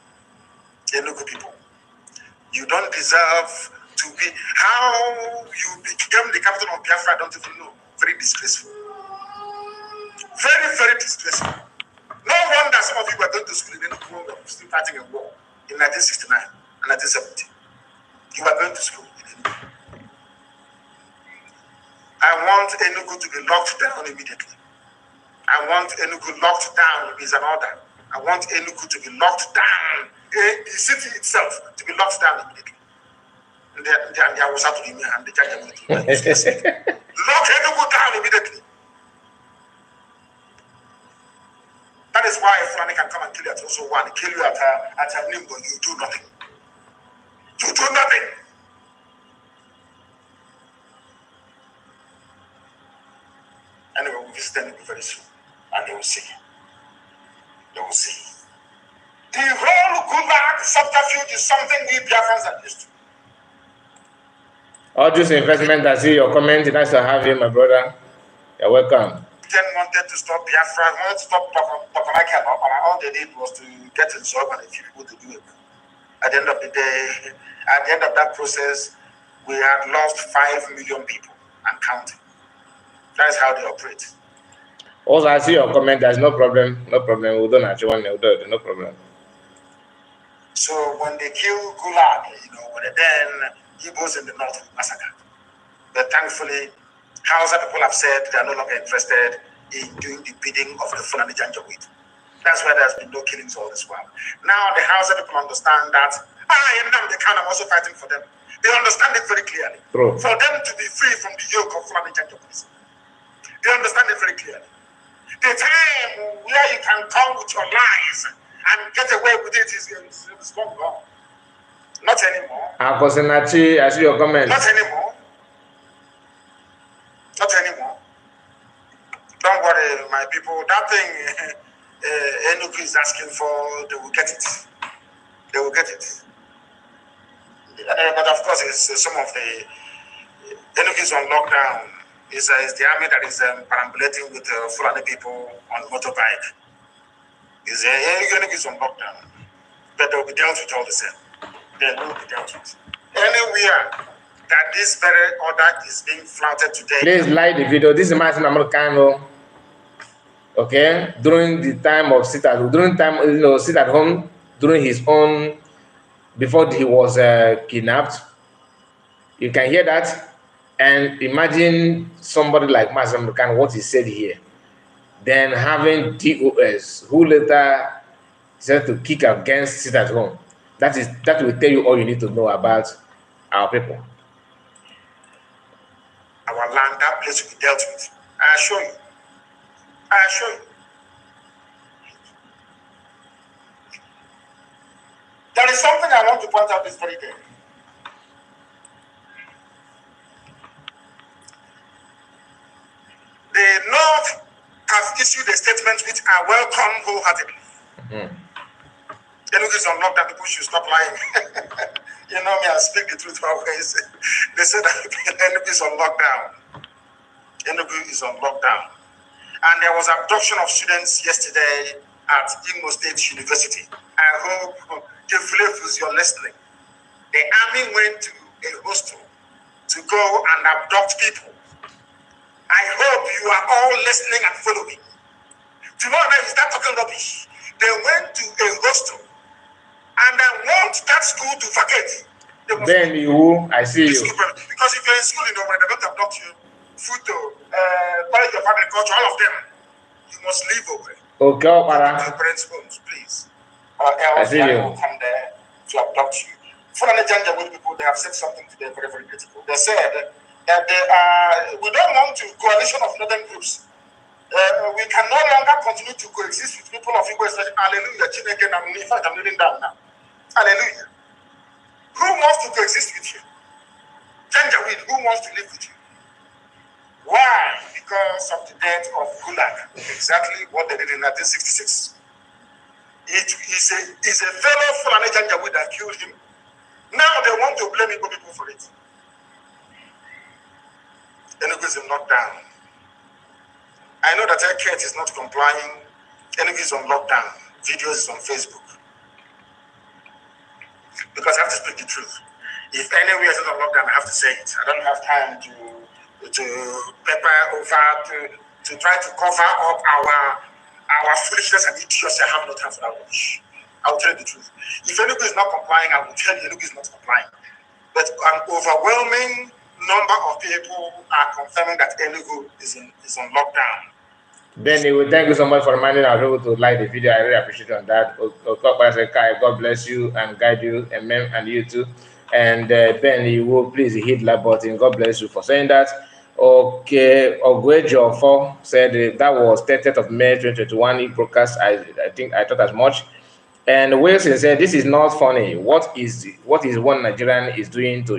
Enugu people, you don't deserve to be. How you became the capital of Biafra, I don't even know. Very disgraceful. Very, very disgraceful. No wonder some of you were going to school in Enugu, still fighting a war in 1969 and 1970. You were going to school in Enugu. I want Enugu to be locked down immediately. I want Enugu locked down is an order. I want Enugu to be locked down. The city itself to be locked down immediately. And I was out to give me a hand. Lock Enugu down immediately. That is why Fulani can come and kill you at also one, kill you at a Nimbo. You do nothing. You do nothing. Anyway, we'll visit them very soon, and they will see. They will see. The whole Gulag subterfuge is something we Biafrans are used to. All this investment, I see your comment. Nice to have you, my brother. You're welcome. Then wanted to stop Biafra, wanted to stop Tokamaki, and all they did was to get involved and a few people to do it. At the end of the day, at the end of that process, we had lost 5 million people and counting. That's how they operate. Also, I see your comment. There's no problem. No problem. We don't actually want to do it. No problem. So when they kill Gulag, then Igbos in the north massacred. But thankfully, Hausa people have said they are no longer interested in doing the bidding of the Fulani Janjaweed. That's why there's been no killings all this while. Now the Hausa people understand that I am I'm also fighting for them. They understand it very clearly. True. For them to be free from the yoke of Fulani Janjaweed. They understand it very clearly. The time where you can come with your lies and get away with it is gone. Not anymore. Akosinachi, I see your comment. Not anymore. Not anymore. Don't worry, my people. That thing Enugu is asking for, they will get it. They will get it. But of course, it's some of the Enugu is on lockdown. It's the army that is perambulating with Fulani people on motorbike. Is going to get some lockdown, but they'll be dealt with all the same. They will be dealt with. Anywhere that this very order is being flouted today. Please like the video. This is Martin Americano. Okay, during the time of sit at home during his own before he was kidnapped. You can hear that, and imagine somebody like Martin Americano, what he said here. Then having DOS who later said to kick against sit at home. That will tell you all you need to know about our people. Our land, that place will be dealt with. I assure you. I assure you. There is something I want to point out this very day. The North have issued a statement which I welcome wholeheartedly. Enugu is on lockdown, people should stop lying. You know me, I speak the truth always. They said that Enugu is on lockdown. Enugu is on lockdown. And there was abduction of students yesterday at Imo State University. I hope the flavors you're listening. The army went to a hostel to go and abduct people. I hope you are all listening and following. Tomorrow night, you start talking rubbish. They went to a hostel, and I want that school to forget. Then I see you. Because if you're in school, you know, when they don't abduct you, food to college of agriculture, all of them, you must leave over. Okay, para. To your parents' homes, please. Else they will come there to abduct you. For an agenda with people, they have said something today very, very critical. They said that we don't want to coalition of northern groups. We can no longer continue to coexist with people of Igbo. Hallelujah. In fact, I'm kneeling down now. Hallelujah. Who wants to coexist with you? Janjaweed, who wants to live with you? Why? Because of the death of Gulag. Exactly what they did in 1966. It is a fellow Fulani Janjaweed that killed him. Now they want to blame Igbo people for it. Enugu is in lockdown. I know that Eket is not complying. Enugu is on lockdown. Videos is on Facebook. Because I have to speak the truth. If anywhere is on lockdown, I have to say it. I don't have time to pepper over to try to cover up our foolishness and idiocy. I have no time for that rubbish. I will tell you the truth. If Enugu is not complying, I will tell you Enugu is not complying. But an overwhelming number of people are confirming that Enugu is on lockdown. Benny, we thank you so much for reminding our people to like the video. I really appreciate on that. God bless you and guide you, and you too. And Benny, you will please hit like button. God bless you for saying that. Okay, Ogwejofo said that was 30th of May 2021. He broadcast. I thought as much. And Wilson said this is not funny. What is one Nigerian is doing to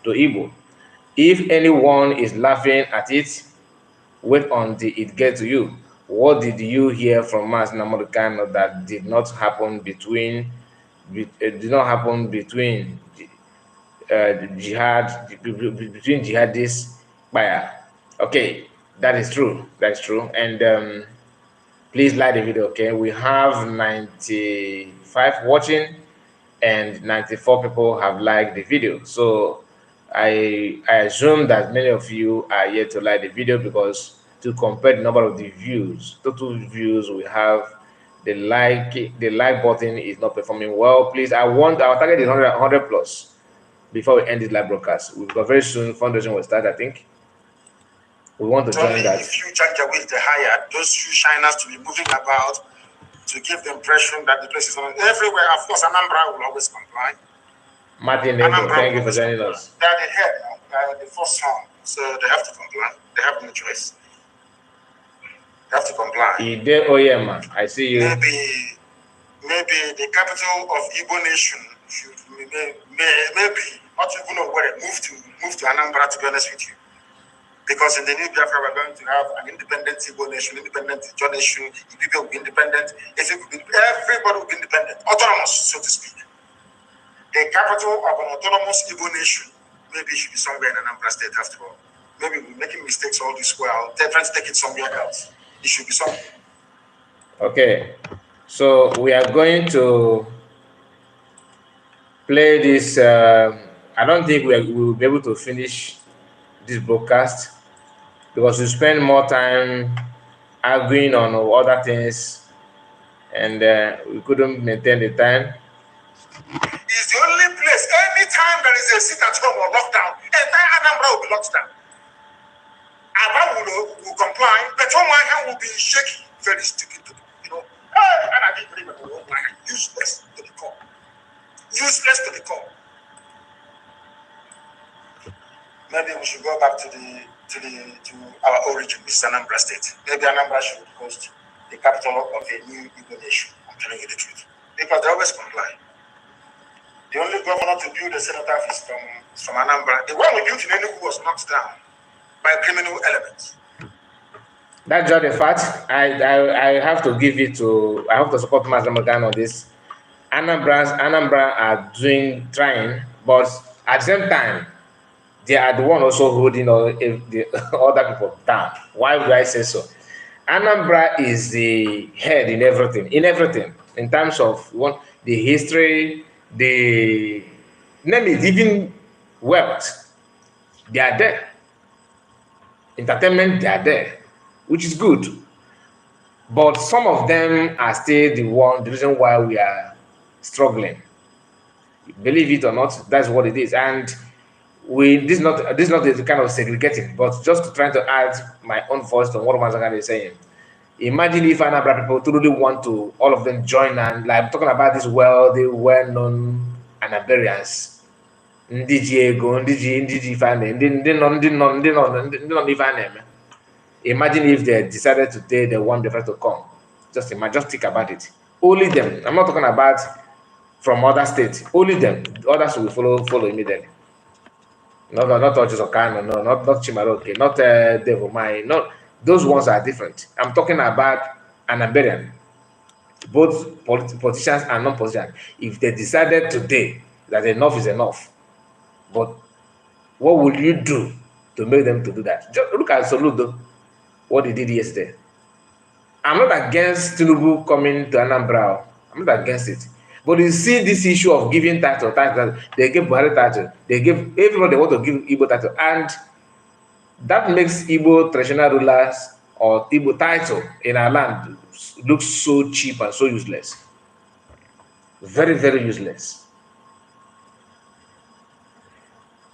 Igbo? If anyone is laughing at it, wait until it gets to you. What did you hear from us Namorikano that did not happen between jihadists? Okay, that is true. That's true. And please like the video. Okay, we have 95 watching, and 94 people have liked the video. So I assume that many of you are yet to like the video, because to compare the number of the views, total views we have, the like button is not performing well. Please, our target is 100 plus before we end this live broadcast. Because very soon fundraising will start. I think we want to join that. If you Janjaweed the higher, those few shiners to be moving about to give the impression that the place is on everywhere. Of course, Anambra will always comply. Martin, thank you for joining us. They're the head, the first song, so they have to comply. They have no choice. They have to comply. Oh yeah, man. I see you. Maybe the capital of Igbo nation should maybe not even know where it move to Anambra, to be honest with you. Because in the new Biafra, we're going to have an independent Igbo nation, independent Ijaw nation. People will be independent. Everybody will be independent, autonomous, so to speak. The capital of an autonomous Igbo nation maybe should be somewhere in Anambra State after all. maybe we're making mistakes all this while. They're trying to take it somewhere else. It should be something. Okay, so we are going to play this. I don't think we will be able to finish this broadcast because we spend more time arguing on other things, and we couldn't maintain the time. It's the only place. Anytime there is a sit-at-home or lockdown, entire Anambra will be locked down. Aba will comply, but my hand will be shaky, very sticky to and I didn't even know why. Useless to the core. Useless to the core. Maybe we should go back to our origin, which is Anambra State. Maybe Anambra should host the capital of a new Igbo nation. I'm telling you the truth. Because they always comply. The only governor to build a cenotaph is from Anambra. The one we built in Enugu was knocked down by criminal elements. That's just a fact. I have to give it to. I have to support Master Morgan on this. Anambra are trying, but at the same time, they are the one also holding the other people down. Why would I say so? Anambra is the head in everything. In terms of the history, the name is even wealth. They are there. Entertainment, they are there, which is good. But some of them are still the reason why we are struggling. Believe it or not, that's what it is. And this is not the kind of segregating, but just to try to add my own voice to what Mazagan is saying. Imagine if Anambra people truly want to, all of them join, and like I'm talking about these wealthy, well-known Anambarians. Imagine if they decided today they want the first to come. Just think about it. Only them. I'm not talking about from other states. Only them. Others will follow immediately. Not Otis Okano, no, not Chimaroke, not Devomai. Not those ones are different. I'm talking about Anambarian. Both politicians and non-politicians. If they decided today that enough is enough, but what will you do to make them to do that? Just look at Soludo, what he did yesterday. I'm not against Tinubu coming to Anambra. I'm not against it. But you see this issue of giving title, they give Buhari title, they give everybody want to give Igbo title, and that makes Igbo traditional rulers or Igbo title in our land look so cheap and so useless. Very, very useless.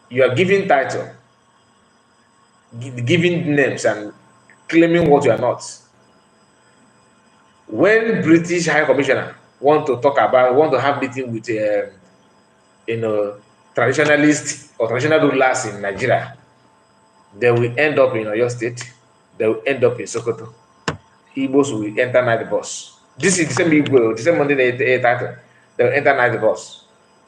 You are giving title, giving names and claiming what you are not. When British High Commissioner want to have meeting with traditionalists or traditional rulers in Nigeria, they will end up in Oyo State, they will end up in Sokoto. Igbos will enter night bus. This is the same Igbo, the same Monday they title. They will enter night bus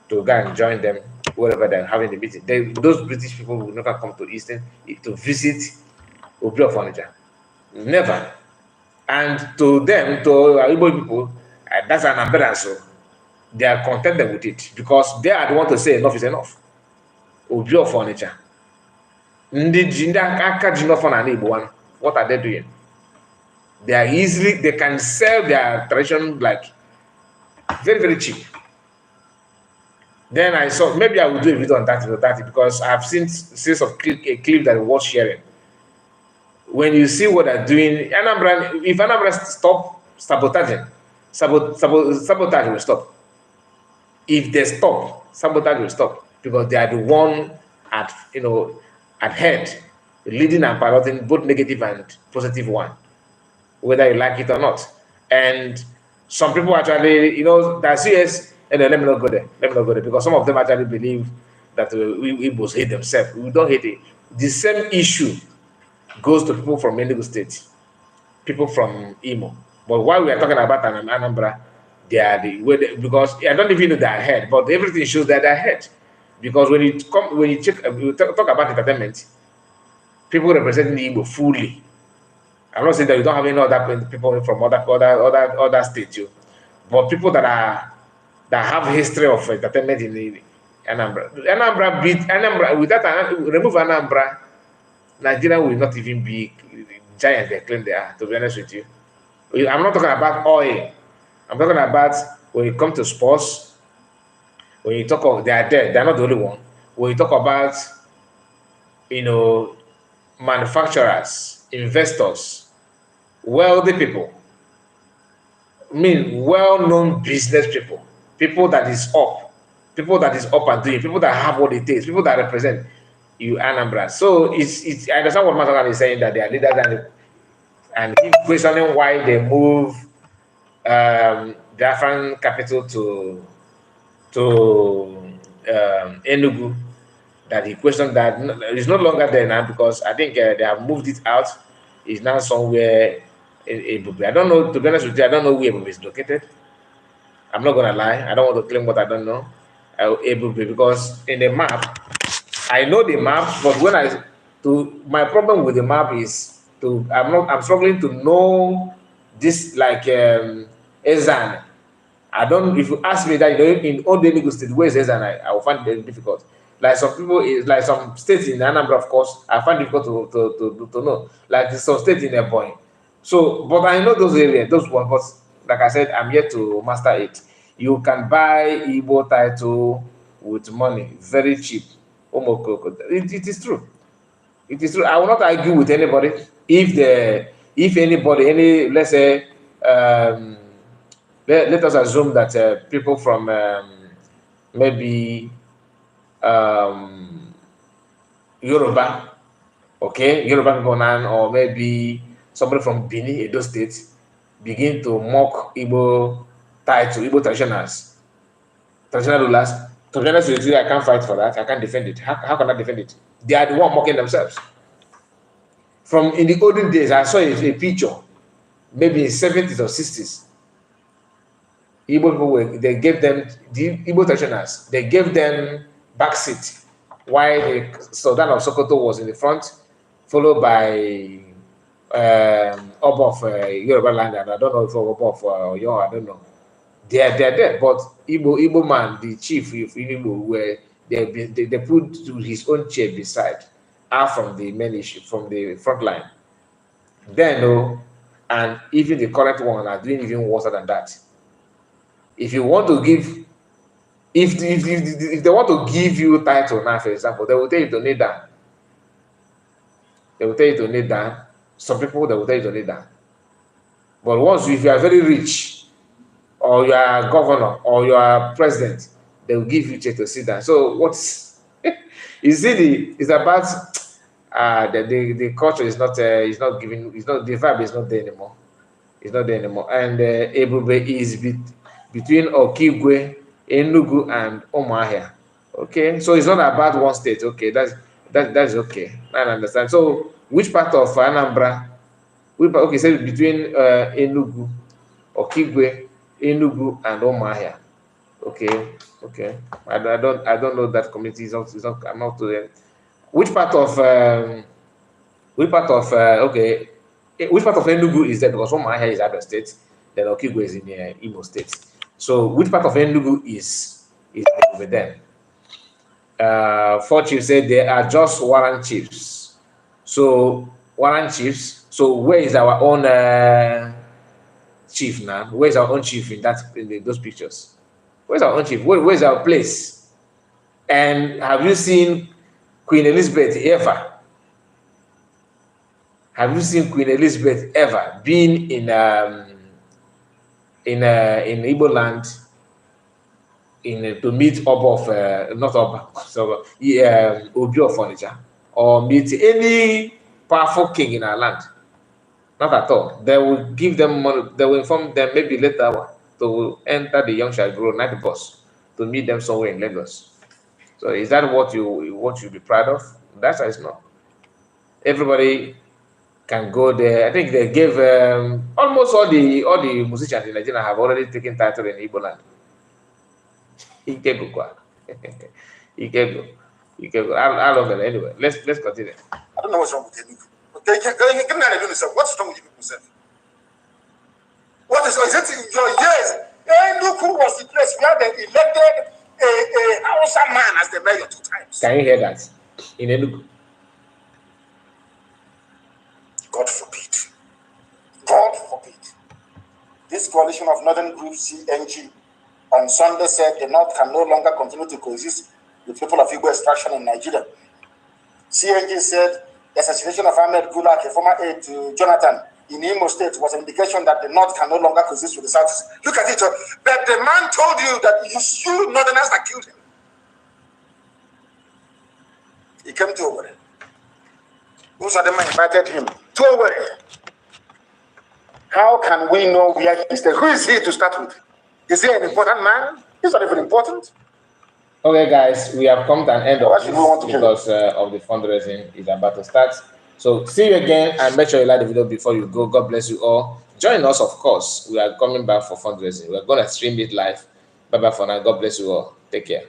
to go and join them wherever they're having the meeting. Those British people will never come to Eastern to visit Obrokosor. Never. And to them, to Igbo people, that's an embarrassment. So they are contented with it because they are the one to say enough is enough. Obrokosor. What are they doing? They can sell their tradition like very, very cheap. Then I saw, maybe I will do a video on that because I've seen series of a clip that was sharing. When you see what they're doing, if Anambra stop sabotaging, sabotage will stop. If they stop, sabotage will stop because they are the one at head, leading and piloting both negative and positive one, whether you like it or not. And some people actually, that's yes, and let me not go there. Because some of them actually believe that we both hate themselves. We don't hate it. The same issue goes to people from Enugu State, people from Imo. But while we are talking about Anambra, they are because I don't even know they are ahead, but everything shows that they're ahead. Because when you talk about entertainment, people representing the Igbo fully. I'm not saying that you don't have any other people from other states, but people that have history of entertainment in Anambra. Anambra beat Anambra. Remove Anambra, Nigeria will not even be giant they claim they are, to be honest with you. I'm not talking about oil. I'm talking about when you come to sports, when you talk of they are there, they're not the only one. When you talk about, you know, manufacturers, investors, wealthy people, I mean well-known business people, people that is up and doing, people that have what it takes, people that represent you Anambra. So it's I understand what Masakan is saying that they are leaders and he's questioning why they move the African capital to Enugu, that he questioned that it's no longer there now because I think they have moved it out. It's now somewhere in Ebube. I don't know, to be honest with you, I don't know where Ebube is located. I'm not gonna lie, I don't want to claim what I don't know. Ebube, because in the map, I know the map, but when my problem with the map is I'm struggling to know this like Ezan. I don't. If you ask me that, you know, in old Enugu State, where is Ezan? I will find it very difficult. Like some people, like some states in Anambra, of course, I find it difficult to know. Like some states in Ebonyi. So, but I know those areas, those ones. But like I said, I'm yet to master it. You can buy Igbo title with money, very cheap. Omokoko. It is true. It is true. I will not argue with anybody if anybody, let's say, let us assume that people from maybe um, Yoruba, okay, Yoruba people now, or maybe somebody from Benin, Edo State, begin to mock Igbo title, Igbo traditional rulers. To be honest with you, I can't fight for that. I can't defend it. How can I defend it? They are the one mocking themselves. From in the olden days, I saw a picture, maybe in 70s or 60s. Igbo people they gave them the Igbo traditionals, they gave them back seat while the Sultan of Sokoto was in the front, followed by Oba of Yoruba land, and I don't know if Oba of Oyo, I don't know. They're there, but Igbo man, the chief of Igbo, where they put to his own chair beside, out from the main issue, from the front line. Then, no, and even the current one are doing even worse than that. If you want to give, if they want to give you title now, for example, they will tell you to kneel down. They will tell you to kneel down. Some people they will tell you to kneel down. But once if you are very rich, or you are governor, or you are president, they will give you chair to sit down. So what's you see it's about the culture is not the vibe is not there anymore. It's not there anymore. And Ebube is between Okigwe, Enugu, and Umuahia. Okay, so it's not about one state. Okay, that's okay. I understand. So which part of Anambra? Okay, so between Enugu, Okigwe, Enugu, and Umuahia. Okay. I don't know that community. I'm not to them. Which part of which part of okay? Which part of Enugu is that? Because Umuahia is Abia State, then Okigwe is in Imo State. So which part of Enugu is over there? Four chiefs said they are just warrant chiefs. So warrant chiefs. So where is our own chief now? Where is our own chief in those pictures? Where's our own chief? Where's our place? And have you seen Queen Elizabeth ever? Have you seen Queen Elizabeth ever been in Igbo land to meet Oba of not Oba, so Obi of Furniture, or meet any powerful king in our land? Not at all. They will give them money. They will inform them maybe later to enter the Young Shall Grow night bus to meet them somewhere in Lagos. So is that what you be proud of? That is not. Everybody can go there. I think they gave almost all the musicians in Nigeria have already taken title in Igbo land. Ikego. I love it anyway. Let's continue. I don't know what's wrong with you. Okay, give me an idea. What's wrong with you people, sir? What is it in your years? Enugu was the place where they elected a Hausa man as the mayor 2 times. Can you hear that? In Enugu. God forbid. God forbid. This coalition of northern group CNG on Sunday said the North can no longer continue to coexist with people of Igbo extraction in Nigeria. CNG said the assassination of Ahmed Gulak, a former aide to Jonathan in Imo State, was an indication that the North can no longer coexist with the South. Look at it. But the man told you that it's you Northerners that killed him. He came to Owerri. Those are the men invited him to Owerri. How can we know where he is? Who is he to start with? Is he an important man? He's not even important. Okay, guys, we have come to an end of this because of the fundraising is about to start. So see you again, and make sure you like the video before you go. God bless you all. Join us, of course. We are coming back for fundraising. We are going to stream it live. Bye-bye for now. God bless you all. Take care.